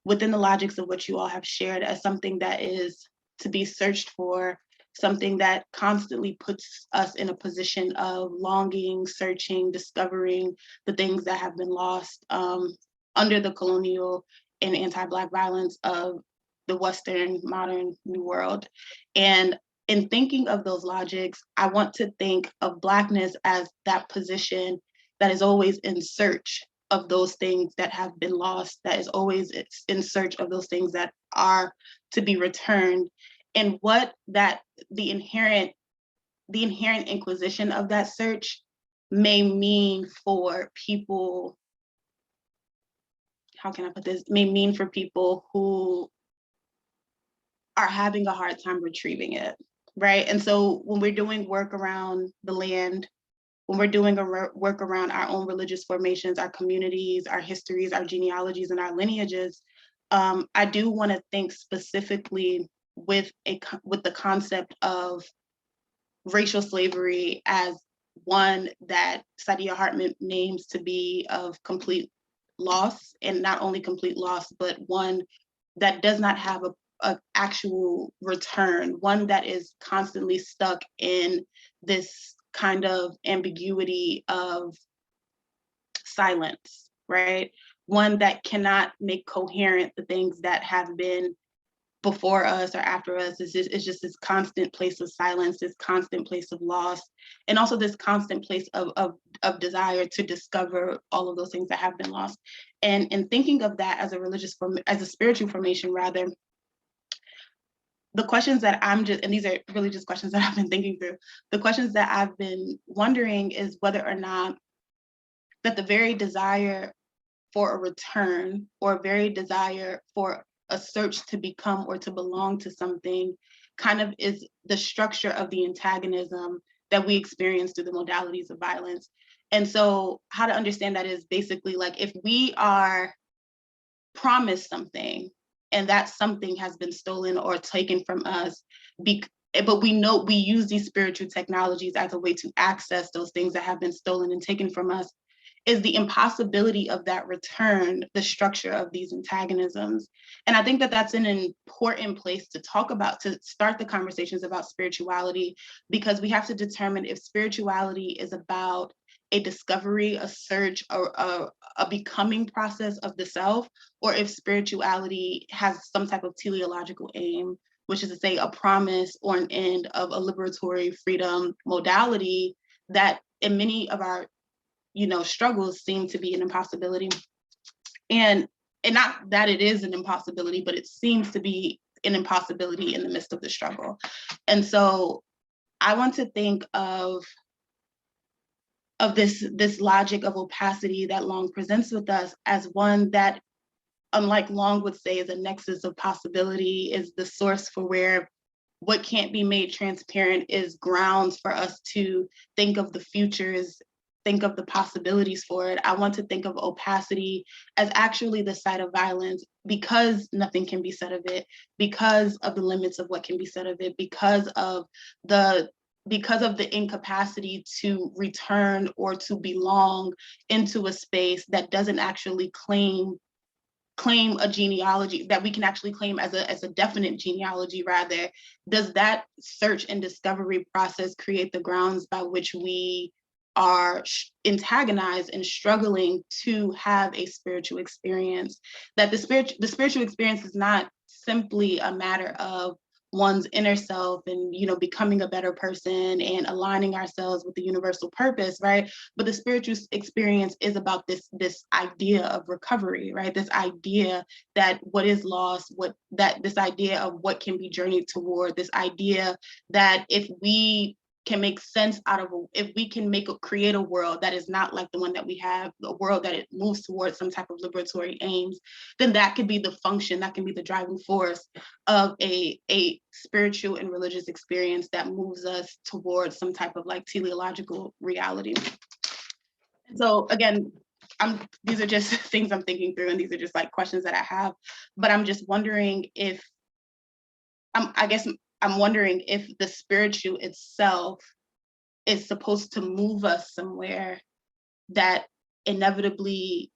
within the logics of what you all have shared as something that is to be searched for, something that constantly puts us in a position of longing, searching, discovering the things that have been lost under the colonial and anti-Black violence of the Western modern New World. And in thinking of those logics, I want to think of Blackness as that position that is always in search of those things that have been lost, that is always in search of those things that are to be returned, and what that the inherent inquisition of that search may mean for people. How can I put this? May mean for people who are having a hard time retrieving it, right? And so when we're doing work around the land, when we're doing work around our own religious formations, our communities, our histories, our genealogies, and our lineages, I do want to think specifically with the concept of racial slavery as one that Saidiya Hartman names to be of complete loss, and not only complete loss, but one that does not have a actual return, one that is constantly stuck in this kind of ambiguity of silence, right? One that cannot make coherent the things that have been before us or after us. It's just this constant place of silence, this constant place of loss, and also this constant place of desire to discover all of those things that have been lost. And in thinking of that as a spiritual formation rather, the questions that and these are really just questions that I've been thinking through, the questions that I've been wondering is whether or not that the very desire for a return, or a very desire for a search to become or to belong to something, kind of is the structure of the antagonism that we experience through the modalities of violence. And so how to understand that is basically like, if we are promised something and that something has been stolen or taken from us, but we know we use these spiritual technologies as a way to access those things that have been stolen and taken from us, is the impossibility of that return the structure of these antagonisms? And I think that that's an important place to talk about, to start the conversations about spirituality, because we have to determine if spirituality is about a discovery, a search, or a becoming process of the self, or if spirituality has some type of teleological aim, which is to say a promise or an end of a liberatory freedom modality that in many of our, struggles seem to be an impossibility. And not that it is an impossibility, but it seems to be an impossibility in the midst of the struggle. And so I want to think of this logic of opacity that Long presents with us as one that, unlike Long would say, is a nexus of possibility, is the source for where what can't be made transparent is grounds for us to think of the futures, think of the possibilities for it. I want to think of opacity as actually the site of violence, because nothing can be said of it, because of the limits of what can be said of it, because of the incapacity to return or to belong into a space that doesn't actually claim a genealogy, that we can actually claim as a definite genealogy. Rather, does that search and discovery process create the grounds by which we are antagonized and struggling to have a spiritual experience? That the spiritual experience is not simply a matter of one's inner self and becoming a better person and aligning ourselves with the universal purpose, right? But the spiritual experience is about this idea of recovery, right? This idea that what is lost, this idea of what can be journeyed toward, this idea that if we can make sense out of, if we can create a world that is not like the one that we have, a world that it moves towards some type of liberatory aims, then that could be the function, that can be the driving force of a spiritual and religious experience that moves us towards some type of like teleological reality. So again, these are just things I'm thinking through, and these are just like questions that I have, but I'm just wondering if, I'm wondering if the spiritual itself is supposed to move us somewhere that inevitably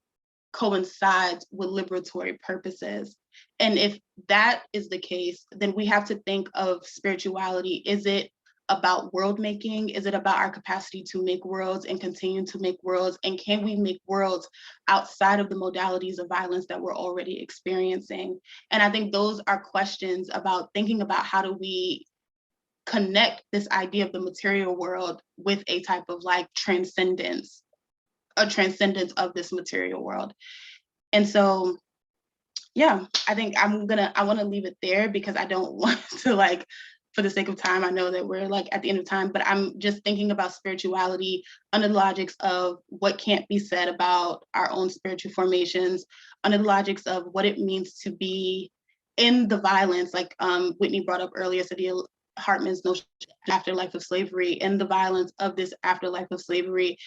coincides with liberatory purposes. And if that is the case, then we have to think of spirituality. Is it about world making? Is it about our capacity to make worlds and continue to make worlds? And can we make worlds outside of the modalities of violence that we're already experiencing? And I think those are questions about thinking about how do we connect this idea of the material world with a type of like transcendence, a transcendence of this material world. And so, yeah, I think I want to leave it there because I don't want to, like, for the sake of time, I know that we're like at the end of time, but I'm just thinking about spirituality under the logics of what can't be said about our own spiritual formations, under the logics of what it means to be in the violence, like Whitney brought up earlier, Saidiya Hartman's notion of afterlife of slavery, in the violence of this afterlife of slavery,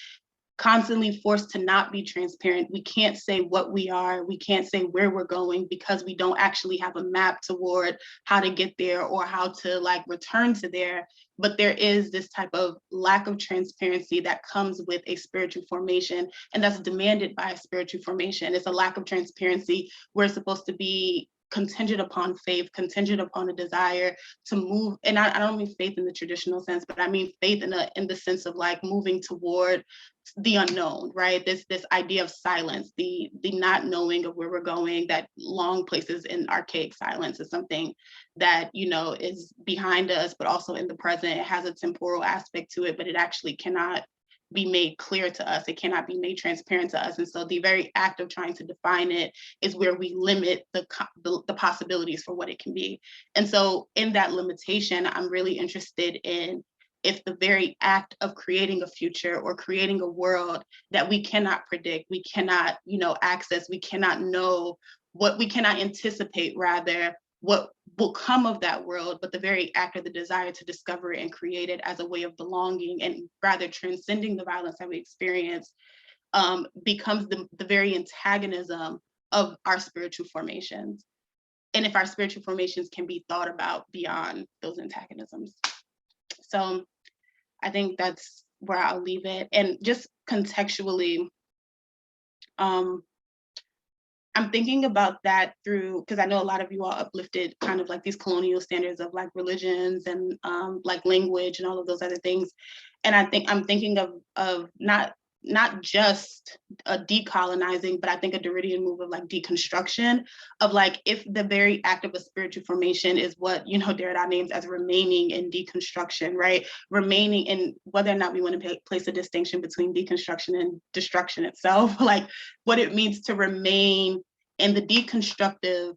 constantly forced to not be transparent. We can't say what we are, we can't say where we're going because we don't actually have a map toward how to get there or how to like return to there. But there is this type of lack of transparency that comes with a spiritual formation, and that's demanded by a spiritual formation. It's a lack of transparency. We're supposed to be contingent upon faith, contingent upon a desire to move. And I don't mean faith in the traditional sense, but I mean faith in the sense of like moving toward the unknown, right? This idea of silence, the not knowing of where we're going, that long places in archaic silence is something that, you know, is behind us, but also in the present. It has a temporal aspect to it, but it actually cannot be made clear to us. It cannot be made transparent to us. And so the very act of trying to define it is where we limit the possibilities for what it can be. And so in that limitation, I'm really interested in if the very act of creating a future or creating a world that we cannot predict, we cannot, you know, access, we cannot know what, we cannot anticipate rather what will come of that world, but the very act of the desire to discover it and create it as a way of belonging and rather transcending the violence that we experience becomes the very antagonism of our spiritual formations. And if our spiritual formations can be thought about beyond those antagonisms. So I think that's where I'll leave it. And just contextually, I'm thinking about that through, because I know a lot of you all uplifted kind of like these colonial standards of like religions and like language and all of those other things. And I think I'm thinking of not not just a decolonizing, but I think a Derridian move of like deconstruction of like, if the very act of a spiritual formation is what, you know, Derrida names as remaining in deconstruction, right? Remaining in whether or not we want to place a distinction between deconstruction and destruction itself, like what it means to remain in the deconstructive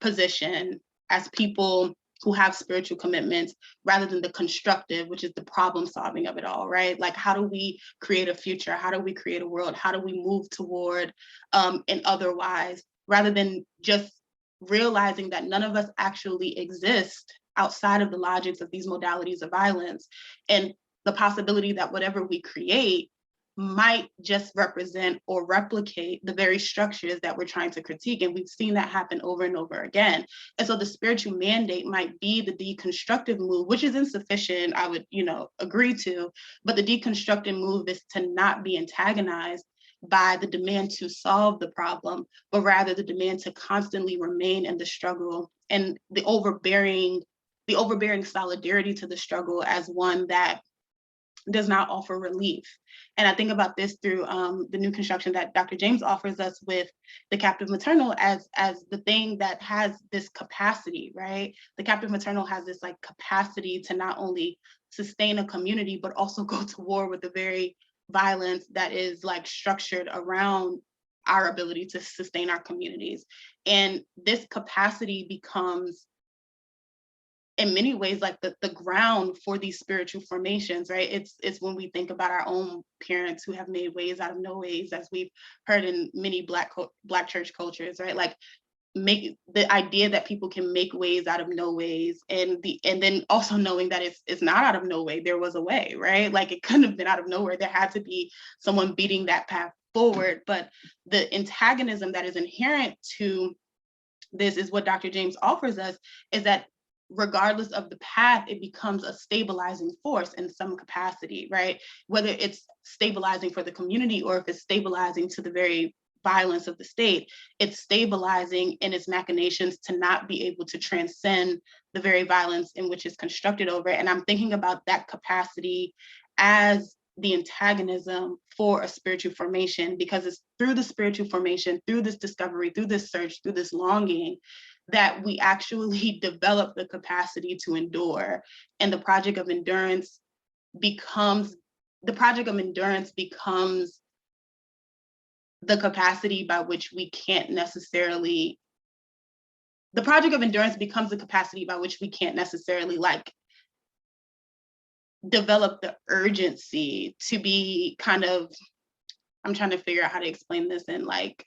position as people who have spiritual commitments rather than the constructive, which is the problem solving of it all, right? Like, how do we create a future? How do we create a world? How do we move toward an otherwise, rather than just realizing that none of us actually exist outside of the logics of these modalities of violence, and the possibility that whatever we create might just represent or replicate the very structures that we're trying to critique. And we've seen that happen over and over again. And so the spiritual mandate might be the deconstructive move, which is insufficient, I would, agree to, but the deconstructive move is to not be antagonized by the demand to solve the problem, but rather the demand to constantly remain in the struggle, and the overbearing solidarity to the struggle as one that does not offer relief. And I think about this through the new construction that Dr. James offers us with the captive maternal as the thing that has this capacity, right? The captive maternal has this like capacity to not only sustain a community, but also go to war with the very violence that is like structured around our ability to sustain our communities. And this capacity becomes, in many ways, like the ground for these spiritual formations, right? It's when we think about our own parents who have made ways out of no ways, as we've heard in many Black church cultures, right? Like make the idea that people can make ways out of no ways, and then also knowing that it's not out of no way, there was a way, right? Like it couldn't have been out of nowhere. There had to be someone beating that path forward. But the antagonism that is inherent to this is what Dr. James offers us, is that regardless of the path, it becomes a stabilizing force in some capacity, right? Whether it's stabilizing for the community or if it's stabilizing to the very violence of the state, it's stabilizing in its machinations to not be able to transcend the very violence in which it's constructed over. And I'm thinking about that capacity as the antagonism for a spiritual formation, because it's through the spiritual formation, through this discovery, through this search, through this longing, that we actually develop the capacity to endure. And the project of endurance becomes the capacity by which we can't necessarily like develop the urgency to be kind of, I'm trying to figure out how to explain this in like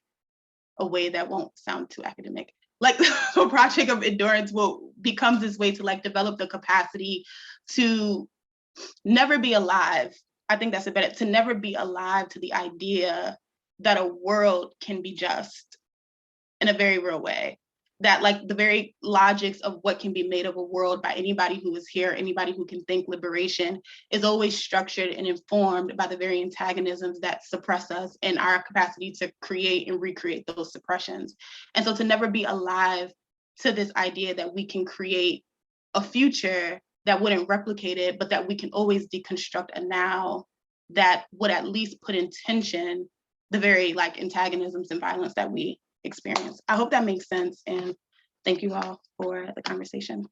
a way that won't sound too academic. Like the project of endurance becomes this way to like develop the capacity to never be alive. I think that's to never be alive to the idea that a world can be just in a very real way. That like the very logics of what can be made of a world by anybody who is here, anybody who can think liberation, is always structured and informed by the very antagonisms that suppress us and our capacity to create and recreate those suppressions. And so to never be alive to this idea that we can create a future that wouldn't replicate it, but that we can always deconstruct a now that would at least put in tension the very like antagonisms and violence that we experience. I hope that makes sense, and thank you all for the conversation.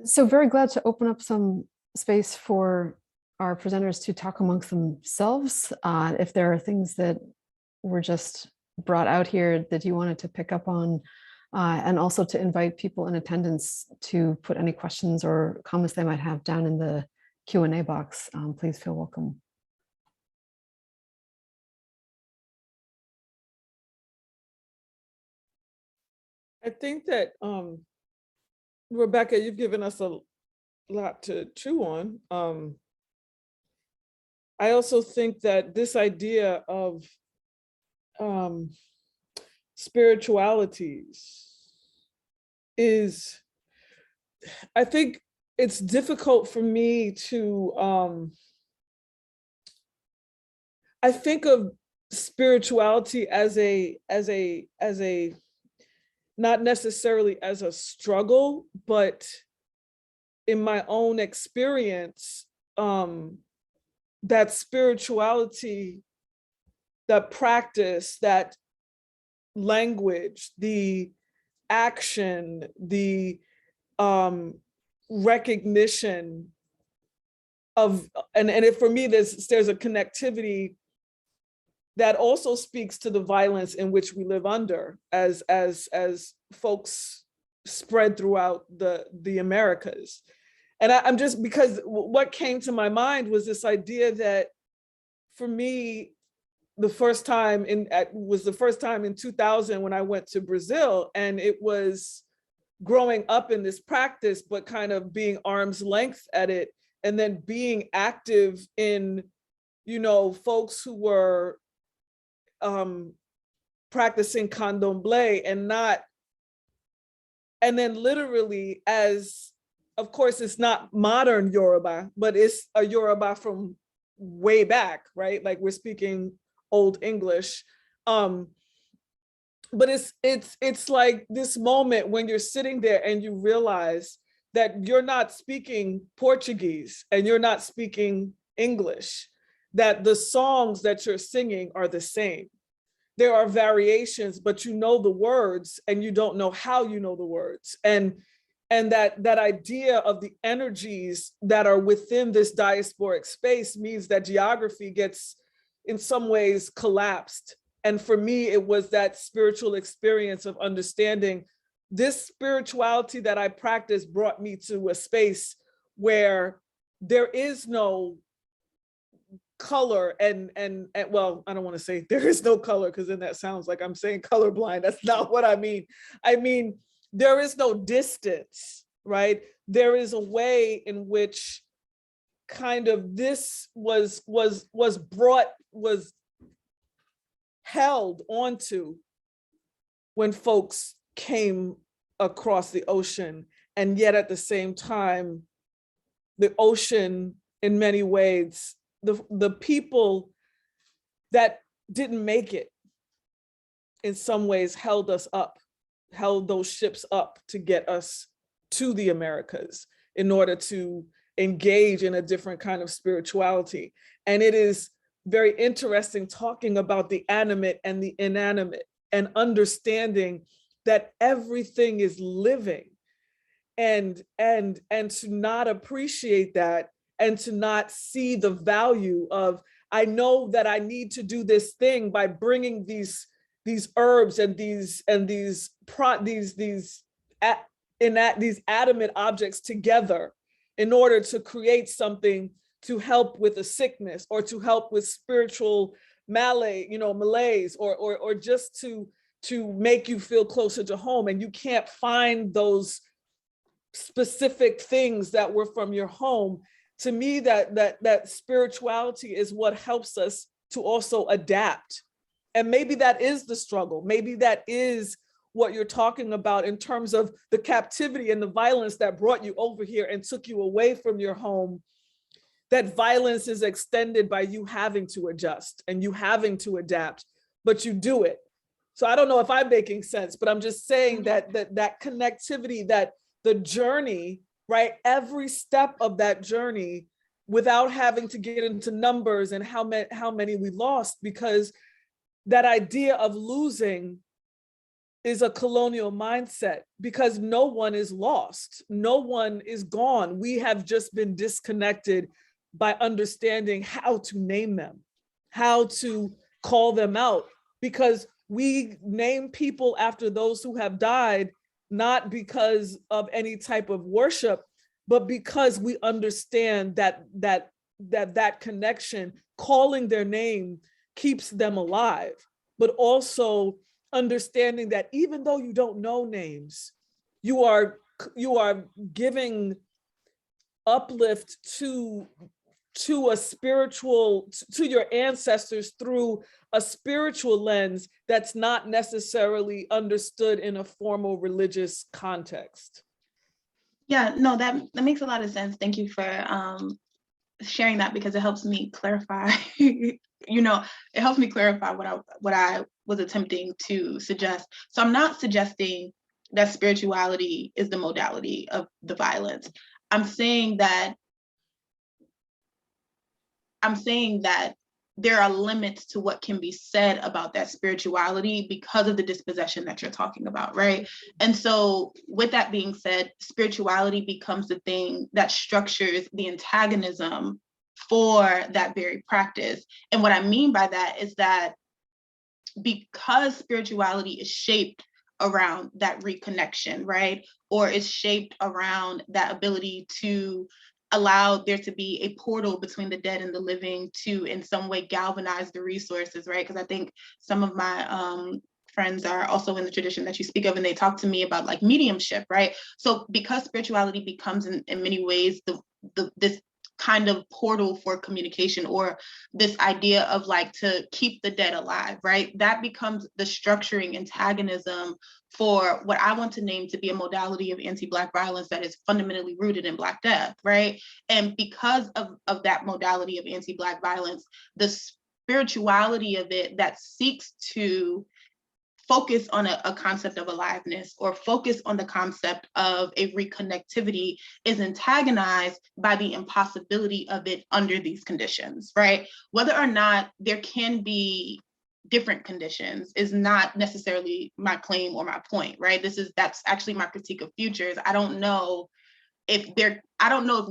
So very glad to open up some space for our presenters to talk amongst themselves. If there are things that were just brought out here that you wanted to pick up on, and also to invite people in attendance to put any questions or comments they might have down in the Q&A box, please feel welcome. I think that, Rebecca, you've given us a lot to chew on. I also think that this idea of spiritualities is, I think it's difficult for me to, I think of spirituality as a not necessarily as a struggle, but in my own experience, that spirituality, that practice, that language, the action, the recognition of, and for me, there's a connectivity that also speaks to the violence in which we live under as folks spread throughout the Americas. And I'm just, because what came to my mind was this idea that for me, the first time in 2000 when I went to Brazil, and it was growing up in this practice, but kind of being arm's length at it, and then being active in, folks who were practicing candomblé and then literally, as, of course, it's not modern Yoruba, but it's a Yoruba from way back, right? Like we're speaking Old English. But it's like this moment when you're sitting there and you realize that you're not speaking Portuguese and you're not speaking English, that the songs that you're singing are the same. There are variations, but you know the words and you don't know how you know the words. And that idea of the energies that are within this diasporic space means that geography gets, in some ways, collapsed. And for me, it was that spiritual experience of understanding this spirituality that I practiced brought me to a space where there is no color and well, I don't want to say there is no color, because then that sounds like I'm saying colorblind. That's not what I mean. I mean, there is no distance, right? There is a way in which kind of this was held onto when folks came across the ocean. And yet at the same time, the ocean, in many ways, the people that didn't make it, in some ways, held us up, held those ships up to get us to the Americas in order to engage in a different kind of spirituality. And it is very interesting talking about the animate and the inanimate and understanding that everything is living, and to not appreciate that and to not see the value of, I know that I need to do this thing by bringing these herbs and these adamant objects together in order to create something to help with a sickness or to help with spiritual malaise, or just to make you feel closer to home. And you can't find those specific things that were from your home. To me, that spirituality is what helps us to also adapt. And maybe that is the struggle. Maybe that is what you're talking about in terms of the captivity and the violence that brought you over here and took you away from your home. That violence is extended by you having to adjust and you having to adapt, but you do it. So I don't know if I'm making sense, but I'm just saying that connectivity, that the journey, right? Every step of that journey, without having to get into numbers and how many we lost, because that idea of losing is a colonial mindset, because no one is lost. No one is gone. We have just been disconnected by understanding how to name them, how to call them out, because we name people after those who have died, not because of any type of worship, but because we understand that connection, calling their name keeps them alive, but also understanding that even though you don't know names, you are giving uplift to a spiritual, to your ancestors through a spiritual lens that's not necessarily understood in a formal religious context. Yeah, no, that makes a lot of sense. Thank you for sharing that, because it helps me clarify. It helps me clarify what I was attempting to suggest. So I'm not suggesting that spirituality is the modality of the violence. I'm saying that there are limits to what can be said about that spirituality because of the dispossession that you're talking about, right? And so with that being said, spirituality becomes the thing that structures the antagonism for that very practice. And what I mean by that is that because spirituality is shaped around that reconnection, right? Or is shaped around that ability to allow there to be a portal between the dead and the living to in some way galvanize the resources, right? Because I think some of my friends are also in the tradition that you speak of, and they talk to me about like mediumship, right? So because spirituality becomes in many ways this kind of portal for communication, or this idea of like to keep the dead alive, right? That becomes the structuring antagonism for what I want to name to be a modality of anti-Black violence that is fundamentally rooted in Black death, right? And because of that modality of anti-Black violence, the spirituality of it that seeks to focus on a concept of aliveness or focus on the concept of a reconnectivity is antagonized by the impossibility of it under these conditions, right? Whether or not there can be different conditions is not necessarily my claim or my point, right? That's actually my critique of futures. I don't know if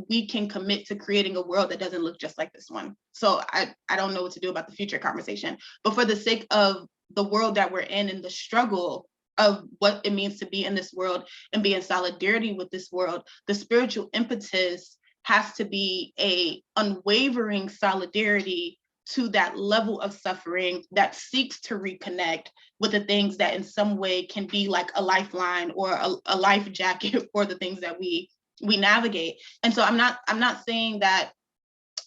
we can commit to creating a world that doesn't look just like this one. So I don't know what to do about the future conversation, but for the sake of the world that we're in and the struggle of what it means to be in this world and be in solidarity with this world, the spiritual impetus has to be a unwavering solidarity to that level of suffering that seeks to reconnect with the things that in some way can be like a lifeline or a life jacket for the things that we navigate. And so I'm not saying that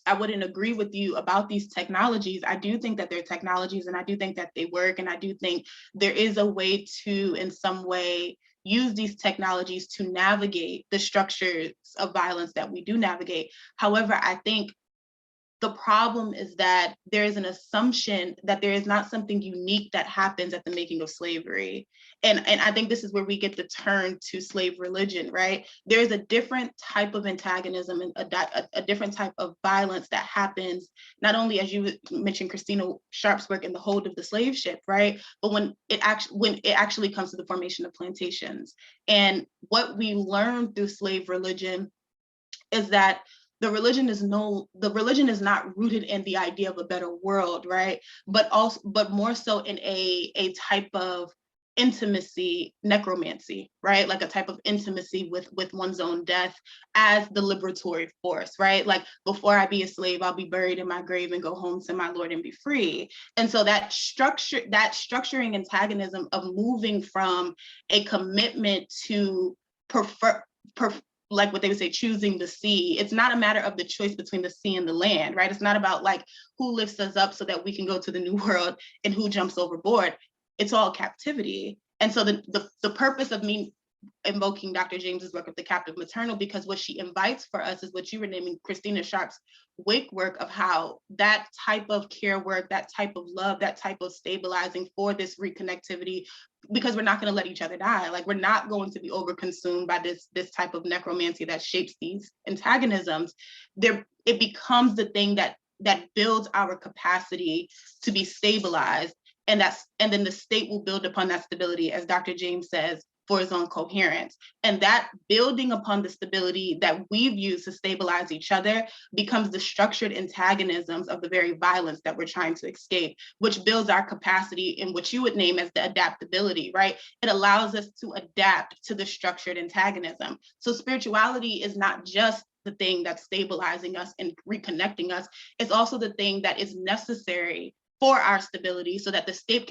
I wouldn't agree with you about these technologies. I do think that they're technologies, and I do think that they work, and I do think there is a way to, in some way, use these technologies to navigate the structures of violence that we do navigate. However, I think the problem is that there is an assumption that there is not something unique that happens at the making of slavery. And I think this is where we get the turn to slave religion, right? There's a different type of antagonism and a different type of violence that happens, not only, as you mentioned, Christina Sharp's work in the hold of the slave ship, right? But when it actually comes to the formation of plantations. And what we learn through slave religion is that the religion is not rooted in the idea of a better world, right? But more so in a type of intimacy, necromancy, right? Like a type of intimacy with one's own death as the liberatory force, right? Like, before I be a slave, I'll be buried in my grave and go home to my Lord and be free. And so that structuring antagonism of moving from a commitment to like what they would say, choosing the sea. It's not a matter of the choice between the sea and the land, right? It's not about like who lifts us up so that we can go to the new world and who jumps overboard. It's all captivity. And so the purpose of me invoking Dr. James's work of the captive maternal, because what she invites for us is what you were naming Christina Sharp's wake work, of how that type of care work, that type of love, that type of stabilizing for this reconnectivity, because we're not going to let each other die. Like, we're not going to be overconsumed by this type of necromancy that shapes these antagonisms. It becomes the thing that builds our capacity to be stabilized, and then the state will build upon that stability, as Dr. James says, for its own coherence. And that building upon the stability that we've used to stabilize each other becomes the structured antagonisms of the very violence that we're trying to escape, which builds our capacity in what you would name as the adaptability, right? It allows us to adapt to the structured antagonism. So spirituality is not just the thing that's stabilizing us and reconnecting us, it's also the thing that is necessary for our stability, so that the state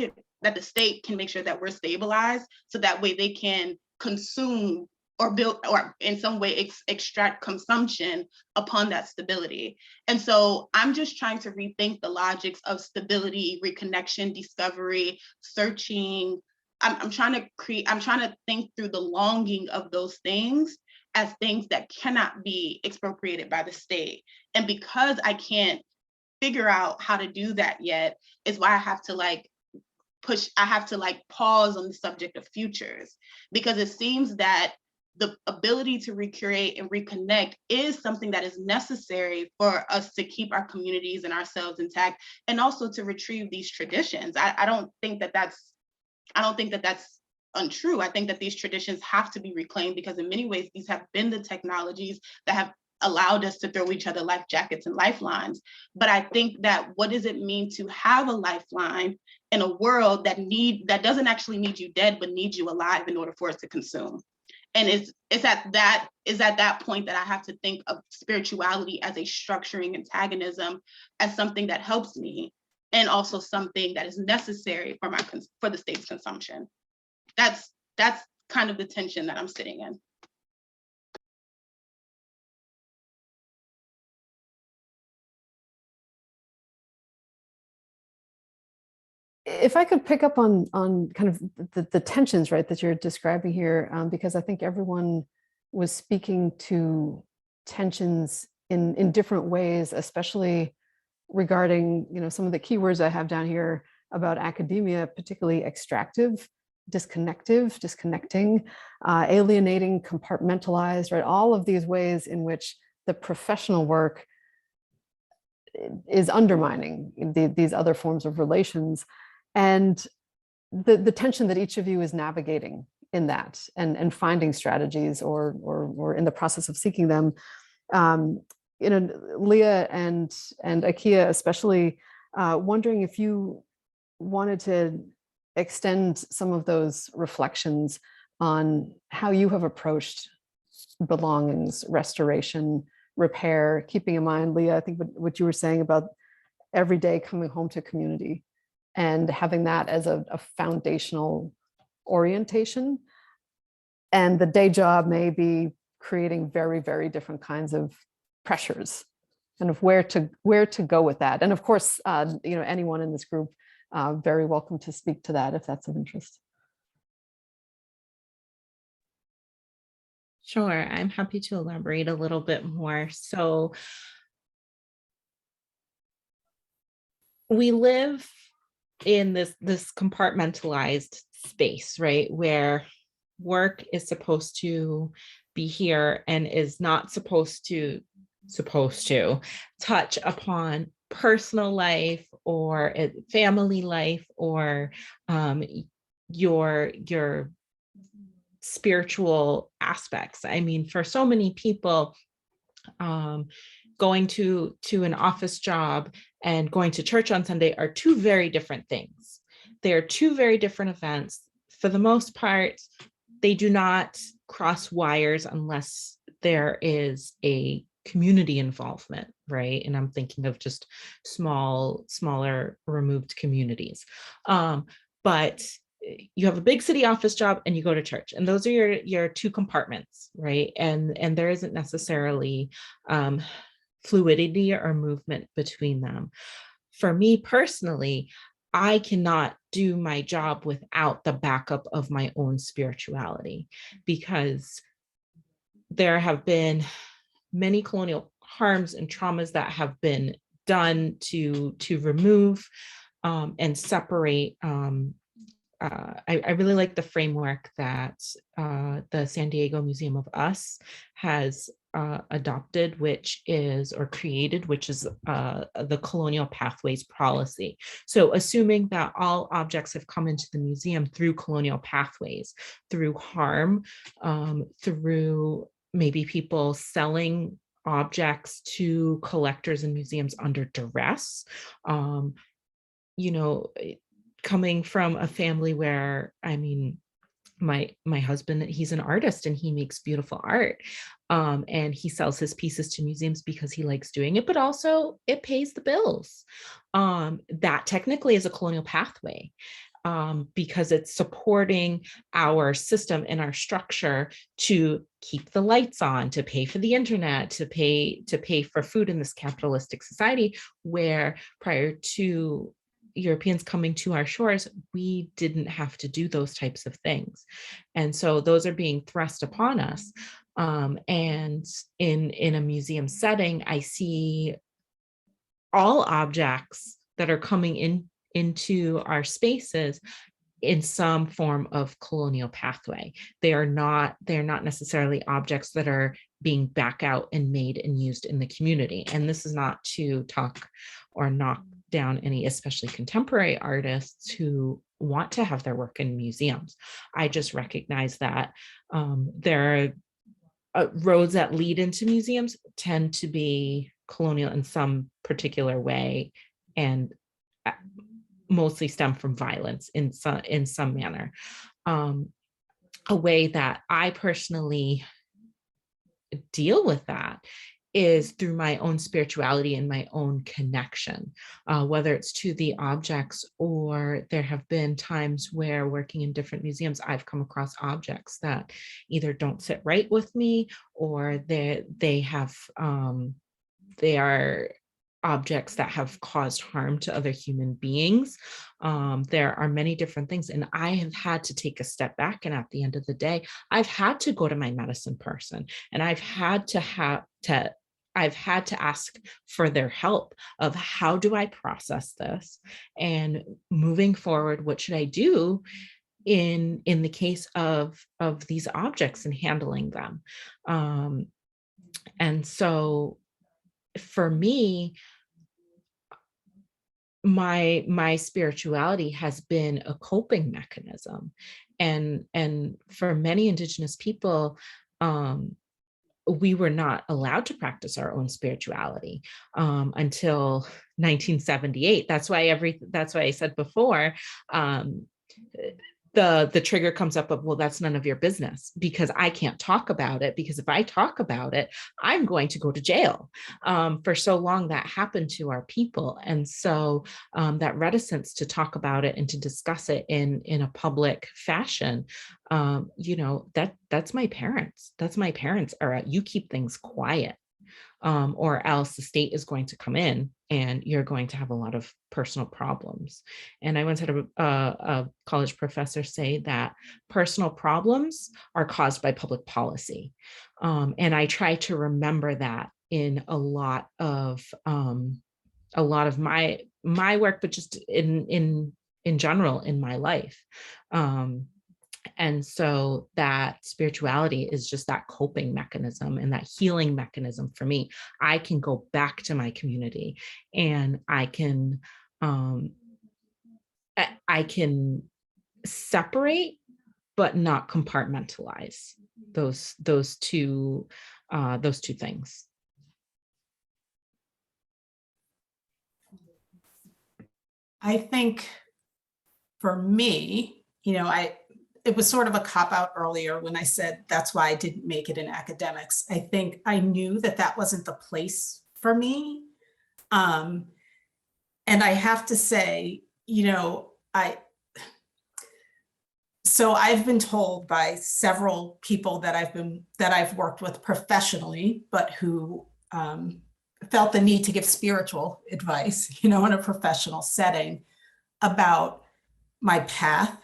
can make sure that we're stabilized, so that way they can consume or build, or in some way extract consumption upon that stability. And so I'm just trying to rethink the logics of stability, reconnection, discovery, searching. I'm trying to think through the longing of those things as things that cannot be expropriated by the state. And because I can't figure out how to do that yet, is why I have to pause on the subject of futures, because it seems that the ability to recreate and reconnect is something that is necessary for us to keep our communities and ourselves intact, and also to retrieve these traditions. I don't think that that's untrue. I think that these traditions have to be reclaimed, because in many ways, these have been the technologies that have allowed us to throw each other life jackets and lifelines. But I think that, what does it mean to have a lifeline in a world that doesn't actually need you dead, but needs you alive in order for it to consume? And it's at that point that I have to think of spirituality as a structuring antagonism, as something that helps me, and also something that is necessary for the state's consumption. That's kind of the tension that I'm sitting in. If I could pick up on kind of the tensions, right, that you're describing here, because I think everyone was speaking to tensions in different ways, especially regarding, some of the keywords I have down here about academia, particularly extractive, disconnecting, alienating, compartmentalized, right? All of these ways in which the professional work is undermining these other forms of relations. And the tension that each of you is navigating in that, and finding strategies or in the process of seeking them. Leah and Akeia especially, wondering if you wanted to extend some of those reflections on how you have approached belongings, restoration, repair, keeping in mind, Leah, I think what you were saying about every day coming home to community and having that as a foundational orientation. And the day job may be creating very, very different kinds of pressures, and of where to go with that. And of course, anyone in this group, very welcome to speak to that if that's of interest. Sure, I'm happy to elaborate a little bit more. So we live in this compartmentalized space, right, where work is supposed to be here and is not supposed to touch upon personal life or family life or your spiritual aspects. I mean, for so many people, going to an office job and going to church on Sunday are two very different things. They are two very different events. For the most part, they do not cross wires unless there is a community involvement, right? And I'm thinking of just smaller removed communities. But you have a big city office job and you go to church, and those are your two compartments, right? And there isn't necessarily fluidity or movement between them. For me personally, I cannot do my job without the backup of my own spirituality, because there have been many colonial harms and traumas that have been done to remove and separate. I really like the framework that the San Diego Museum of Us has adopted, which is the colonial pathways policy. So assuming that all objects have come into the museum through colonial pathways, through harm, through maybe people selling objects to collectors and museums under duress, coming from a family where, I mean, my husband, he's an artist and he makes beautiful art, and he sells his pieces to museums because he likes doing it, but also it pays the bills. That technically is a colonial pathway, because it's supporting our system and our structure to keep the lights on, to pay for the internet, to pay for food in this capitalistic society, where prior to Europeans coming to our shores, we didn't have to do those types of things. And so those are being thrust upon us. And in a museum setting, I see all objects that are coming into our spaces in some form of colonial pathway. They're not necessarily objects that are being back out and made and used in the community. And this is not to talk or knock down any, especially contemporary artists who want to have their work in museums. I just recognize that there are roads that lead into museums tend to be colonial in some particular way, and mostly stem from violence in some manner. A way that I personally deal with that is through my own spirituality and my own connection, whether it's to the objects, or there have been times where working in different museums, I've come across objects that either don't sit right with me, or they are objects that have caused harm to other human beings. There are many different things, and I have had to take a step back, and at the end of the day, I've had to go to my medicine person, and I've had to ask for their help of how do I process this, and moving forward, what should I do in the case of these objects and handling them. And so for me, my spirituality has been a coping mechanism, and for many Indigenous people, we were not allowed to practice our own spirituality until 1978. That's why I said before, the trigger comes up of, well, that's none of your business, because I can't talk about it, because if I talk about it, I'm going to go to jail. For so long that happened to our people. And so that reticence to talk about it and to discuss it in a public fashion, that's my parents. Are you keep things quiet, or else the state is going to come in and you're going to have a lot of personal problems. And I once had a college professor say that personal problems are caused by public policy. And I try to remember that in a lot of my work, but just in general in my life. And so that spirituality is just that coping mechanism and that healing mechanism for me. I can go back to my community, and I can separate but not compartmentalize those two things. I think for me, it was sort of a cop-out earlier when I said that's why I didn't make it in academics. I think I knew that wasn't the place for me. And I have to say, so I've been told by several people that I've worked with professionally, but who felt the need to give spiritual advice, in a professional setting, about my path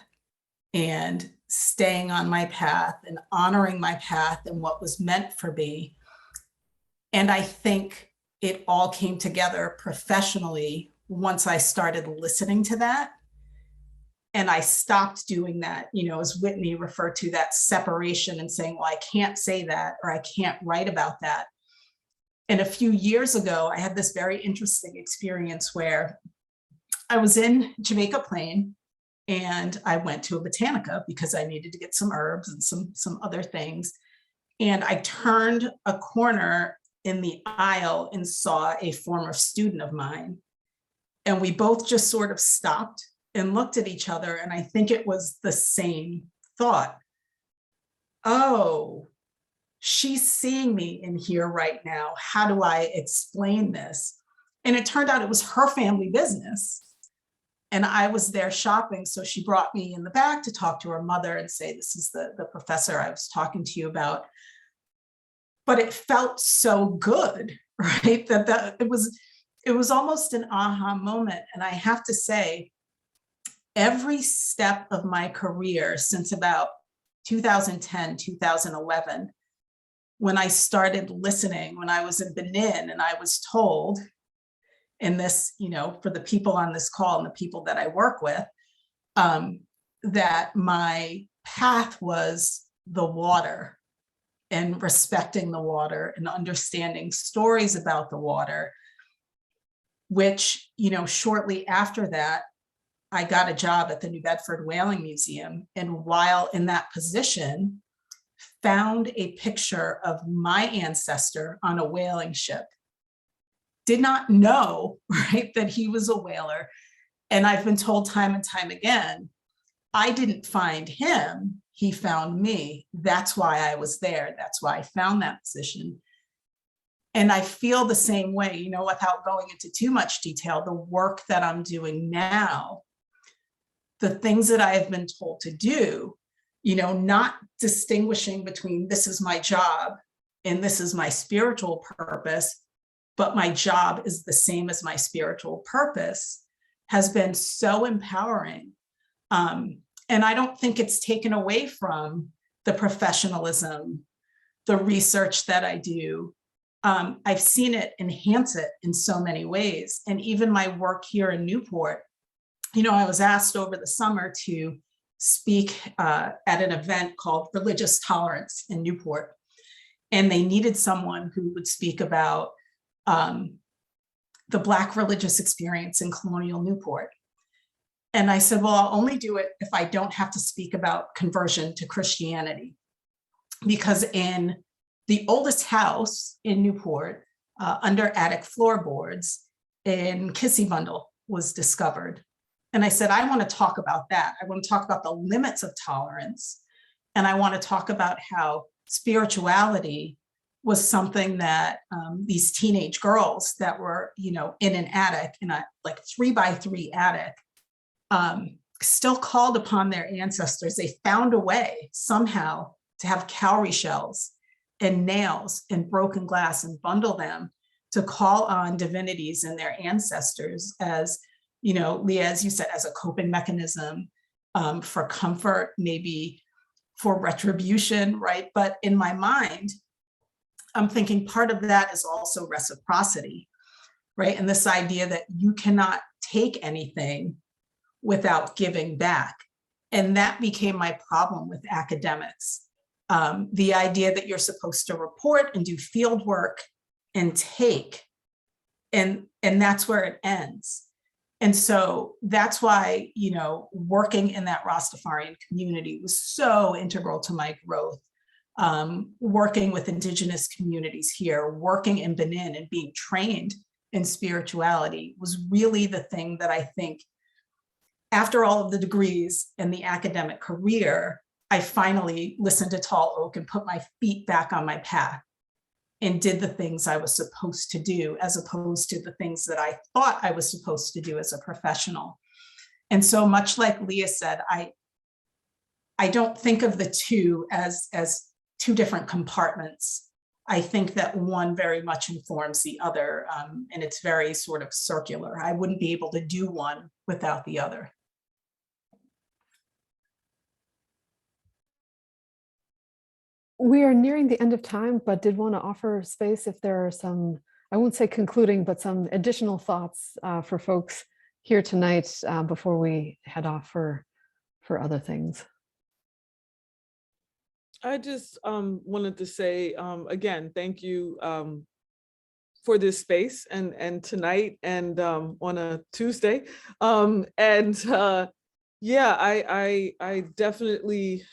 and staying on my path and honoring my path and what was meant for me. And I think it all came together professionally once I started listening to that. And I stopped doing that, as Whitney referred to, that separation and saying, well, I can't say that, or I can't write about that. And a few years ago, I had this very interesting experience where I was in Jamaica Plain, and I went to a botanica because I needed to get some herbs and some other things. And I turned a corner in the aisle and saw a former student of mine. And we both just sort of stopped and looked at each other. And I think it was the same thought. Oh, she's seeing me in here right now. How do I explain this? And it turned out it was her family business. And I was there shopping. So she brought me in the back to talk to her mother and say, this is the professor I was talking to you about. But it felt so good, right? That it was almost an aha moment. And I have to say, every step of my career since about 2010, 2011, when I started listening, when I was in Benin and I was told, in this, for the people on this call and the people that I work with, that my path was the water and respecting the water and understanding stories about the water, which, you know, shortly after that, I got a job at the New Bedford Whaling Museum. And while in that position, found a picture of my ancestor on a whaling ship. Did not know, right, that he was a whaler. And I've been told time and time again, I didn't find him, he found me. That's why I was there. That's why I found that position. And I feel the same way, you know, without going into too much detail, the work that I'm doing now, the things that I have been told to do, you know, not distinguishing between this is my job and this is my spiritual purpose, but my job is the same as my spiritual purpose, has been so empowering. And I don't think it's taken away from the professionalism, the research that I do. I've seen it enhance it in so many ways. And even my work here in Newport, you know, I was asked over the summer to speak at an event called Religious Tolerance in Newport. And they needed someone who would speak about the Black religious experience in colonial Newport. And I said, well, I'll only do it if I don't have to speak about conversion to Christianity. Because in the oldest house in Newport, under attic floorboards, in Kissy Bundle was discovered. And I said, I want to talk about that. I want to talk about the limits of tolerance. And I want to talk about how spirituality was something that these teenage girls that were, you know, in an attic, in a like 3x3 attic, still called upon their ancestors. They found a way somehow to have cowrie shells and nails and broken glass and bundle them to call on divinities and their ancestors as, you know, Leah, as you said, as a coping mechanism, for comfort, maybe for retribution, right? But in my mind, I'm thinking part of that is also reciprocity, right? And this idea that you cannot take anything without giving back. And that became my problem with academics. The idea that you're supposed to report and do field work and take, and that's where it ends. And so that's why, you know, working in that Rastafarian community was so integral to my growth. Working with Indigenous communities here, working in Benin and being trained in spirituality was really the thing that I think, after all of the degrees and the academic career, I finally listened to Tall Oak and put my feet back on my path and did the things I was supposed to do, as opposed to the things that I thought I was supposed to do as a professional. And so much like Leah said, I don't think of the two as two different compartments. I think that one very much informs the other, and it's very sort of circular. I wouldn't be able to do one without the other. We are nearing the end of time, but did want to offer space if there are some, I won't say concluding, but some additional thoughts for folks here tonight before we head off for other things. I just wanted to say, again, thank you for this space and tonight and on a Tuesday. Yeah, I definitely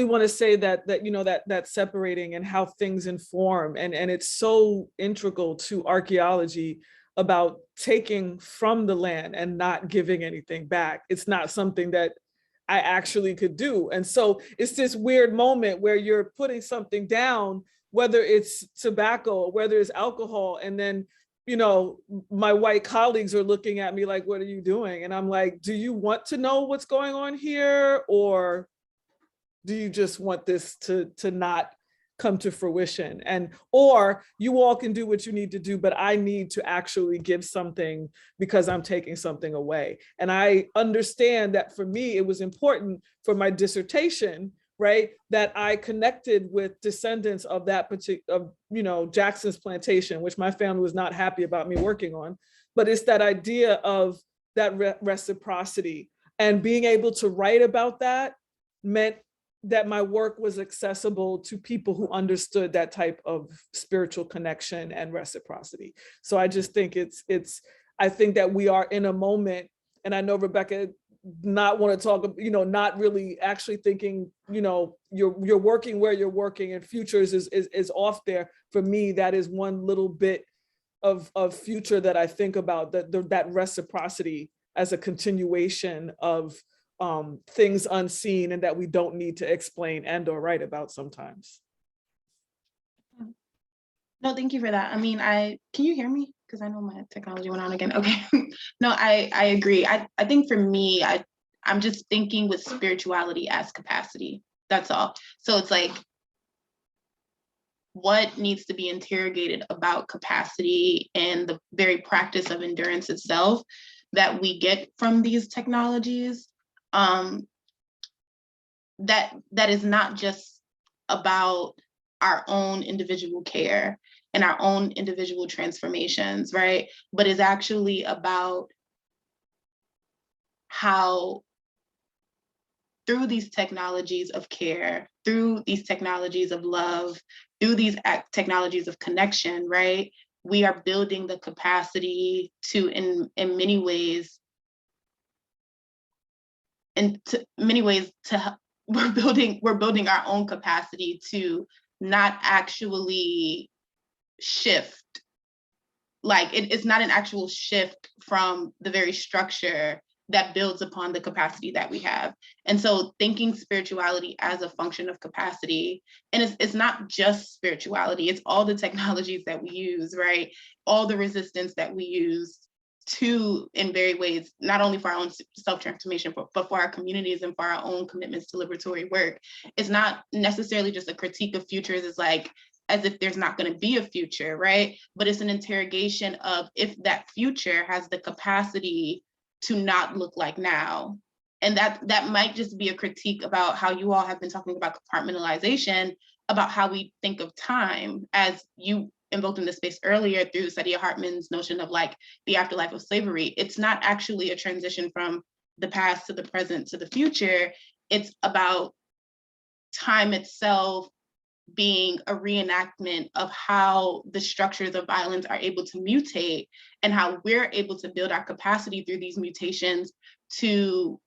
want to say that you know, that separating and how things inform, and it's so integral to archaeology about taking from the land and not giving anything back. It's not something that I actually could do. And so it's this weird moment where you're putting something down, whether it's tobacco, whether it's alcohol, and then, you know, my white colleagues are looking at me like, what are you doing? And I'm like, do you want to know what's going on here? Or do you just want this to not come to fruition? And or you all can do what you need to do, but I need to actually give something because I'm taking something away. And I understand that for me, it was important for my dissertation, right, that I connected with descendants of that particular, you know, Jackson's plantation, which my family was not happy about me working on. But it's that idea of that reciprocity And being able to write about that meant that my work was accessible to people who understood that type of spiritual connection and reciprocity. So I just think I think that we are in a moment, and I know Rebecca not want to talk, not really actually thinking, you're working where you're working, and futures is off there. For me, that is one little bit of future that I think about, that reciprocity as a continuation of things unseen and that we don't need to explain and or write about sometimes. No, thank you for that. I mean, can you hear me? Because I know my technology went on again. Okay. No, I agree. I think for me, I'm just thinking with spirituality as capacity. That's all. So it's like, what needs to be interrogated about capacity and the very practice of endurance itself that we get from these technologies, that is not just about our own individual care and our own individual transformations, right? But is actually about how through these technologies of care, through these technologies of love, through these technologies of connection, right? We are building the capacity to, in many ways, we're building our own capacity to not actually shift. Like it's not an actual shift from the very structure that builds upon the capacity that we have. And so thinking spirituality as a function of capacity, and it's not just spirituality, it's all the technologies that we use, right? All the resistance that we use to, in very ways, not only for our own self-transformation, but for our communities and for our own commitments to liberatory work. It's not necessarily just a critique of futures, it's like, as if there's not going to be a future, right? But it's an interrogation of if that future has the capacity to not look like now. And that might just be a critique about how you all have been talking about compartmentalization, about how we think of time, as you invoked in the space earlier through Saidiya Hartman's notion of like the afterlife of slavery. It's not actually a transition from the past to the present to the future. It's about time itself being a reenactment of how the structures of violence are able to mutate and how we're able to build our capacity through these mutations to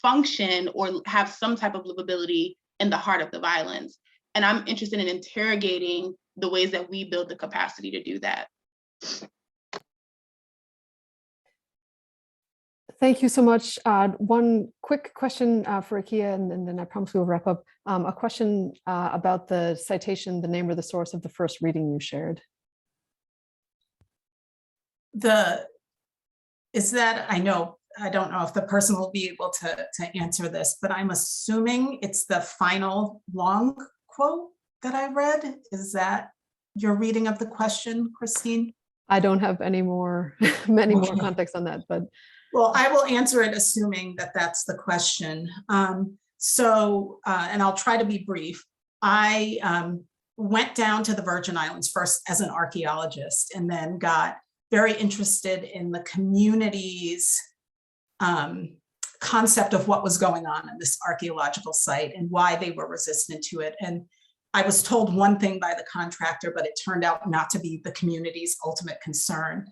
function or have some type of livability in the heart of the violence. And I'm interested in interrogating the ways that we build the capacity to do that. Thank you so much. One quick question for Akeia, and then I promise we'll wrap up. A question about the citation, the name or the source of the first reading you shared. I don't know if the person will be able to answer this, but I'm assuming it's the final long quote that I read. Is that your reading of the question, Christine? I don't have any more, many more context on that, but. Well, I will answer it assuming that that's the question. And I'll try to be brief. I went down to the Virgin Islands first as an archaeologist, and then got very interested in the community's concept of what was going on in this archaeological site and why they were resistant to it. And I was told one thing by the contractor, but it turned out not to be the community's ultimate concern.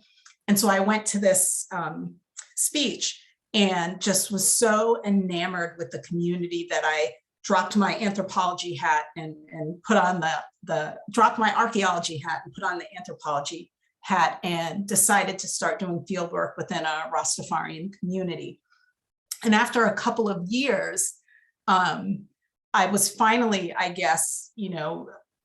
And so I went to this speech and just was so enamored with the community that I dropped my anthropology hat and put on dropped my archaeology hat and put on the anthropology hat and decided to start doing field work within a Rastafarian community. And after a couple of years, I was finally, I guess,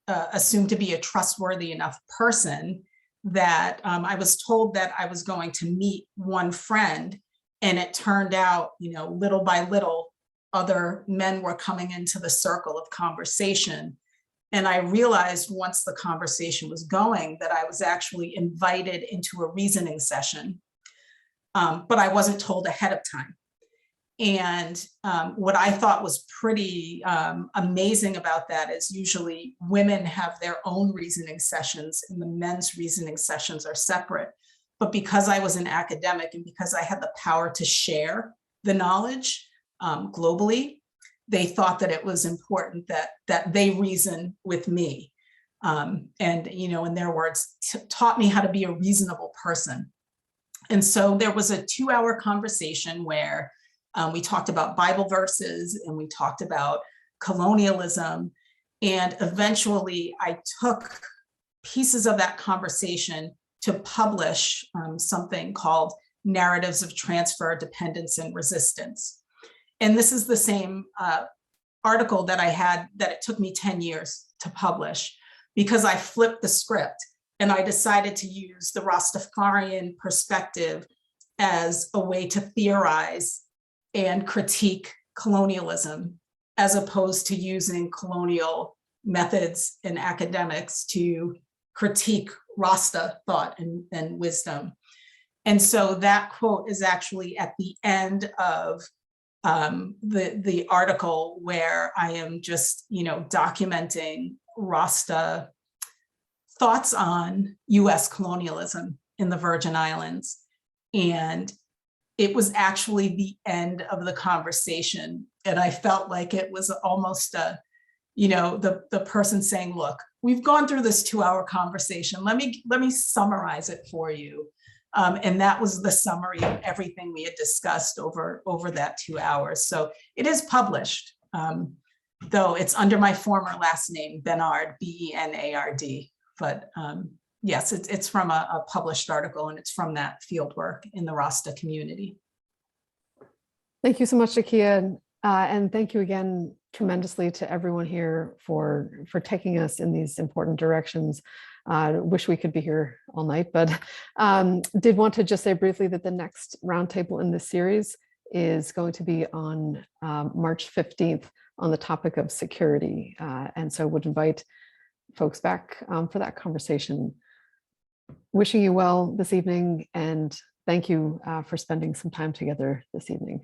assumed to be a trustworthy enough person that I was told that I was going to meet one friend, and it turned out, little by little, other men were coming into the circle of conversation. And I realized once the conversation was going that I was actually invited into a reasoning session, but I wasn't told ahead of time. And what I thought was pretty amazing about that is usually women have their own reasoning sessions and the men's reasoning sessions are separate. But because I was an academic and because I had the power to share the knowledge globally, they thought that it was important that they reason with me. And, you know, in their words, taught me how to be a reasonable person. And so there was a 2-hour conversation where we talked about Bible verses and we talked about colonialism. And eventually I took pieces of that conversation to publish something called Narratives of Transfer, Dependence, and Resistance. And this is the same article that I had that it took me 10 years to publish, because I flipped the script and I decided to use the Rastafarian perspective as a way to theorize and critique colonialism, as opposed to using colonial methods and academics to critique Rasta thought and wisdom. And so that quote is actually at the end of the article, where I am just, you know, documenting Rasta thoughts on US colonialism in the Virgin Islands. And it was actually the end of the conversation. And I felt like it was almost a, you know, the person saying, look, we've gone through this 2-hour conversation. Let me summarize it for you. And that was the summary of everything we had discussed over that 2 hours. So it is published, though it's under my former last name, Benard, Benard. But yes, it's from a published article, and it's from that fieldwork in the Rasta community. Thank you so much, Akeia. And thank you again tremendously to everyone here for taking us in these important directions. Wish we could be here all night, but did want to just say briefly that the next roundtable in this series is going to be on March 15th on the topic of security. And so would invite folks back for that conversation. Wishing you well this evening, and thank you for spending some time together this evening.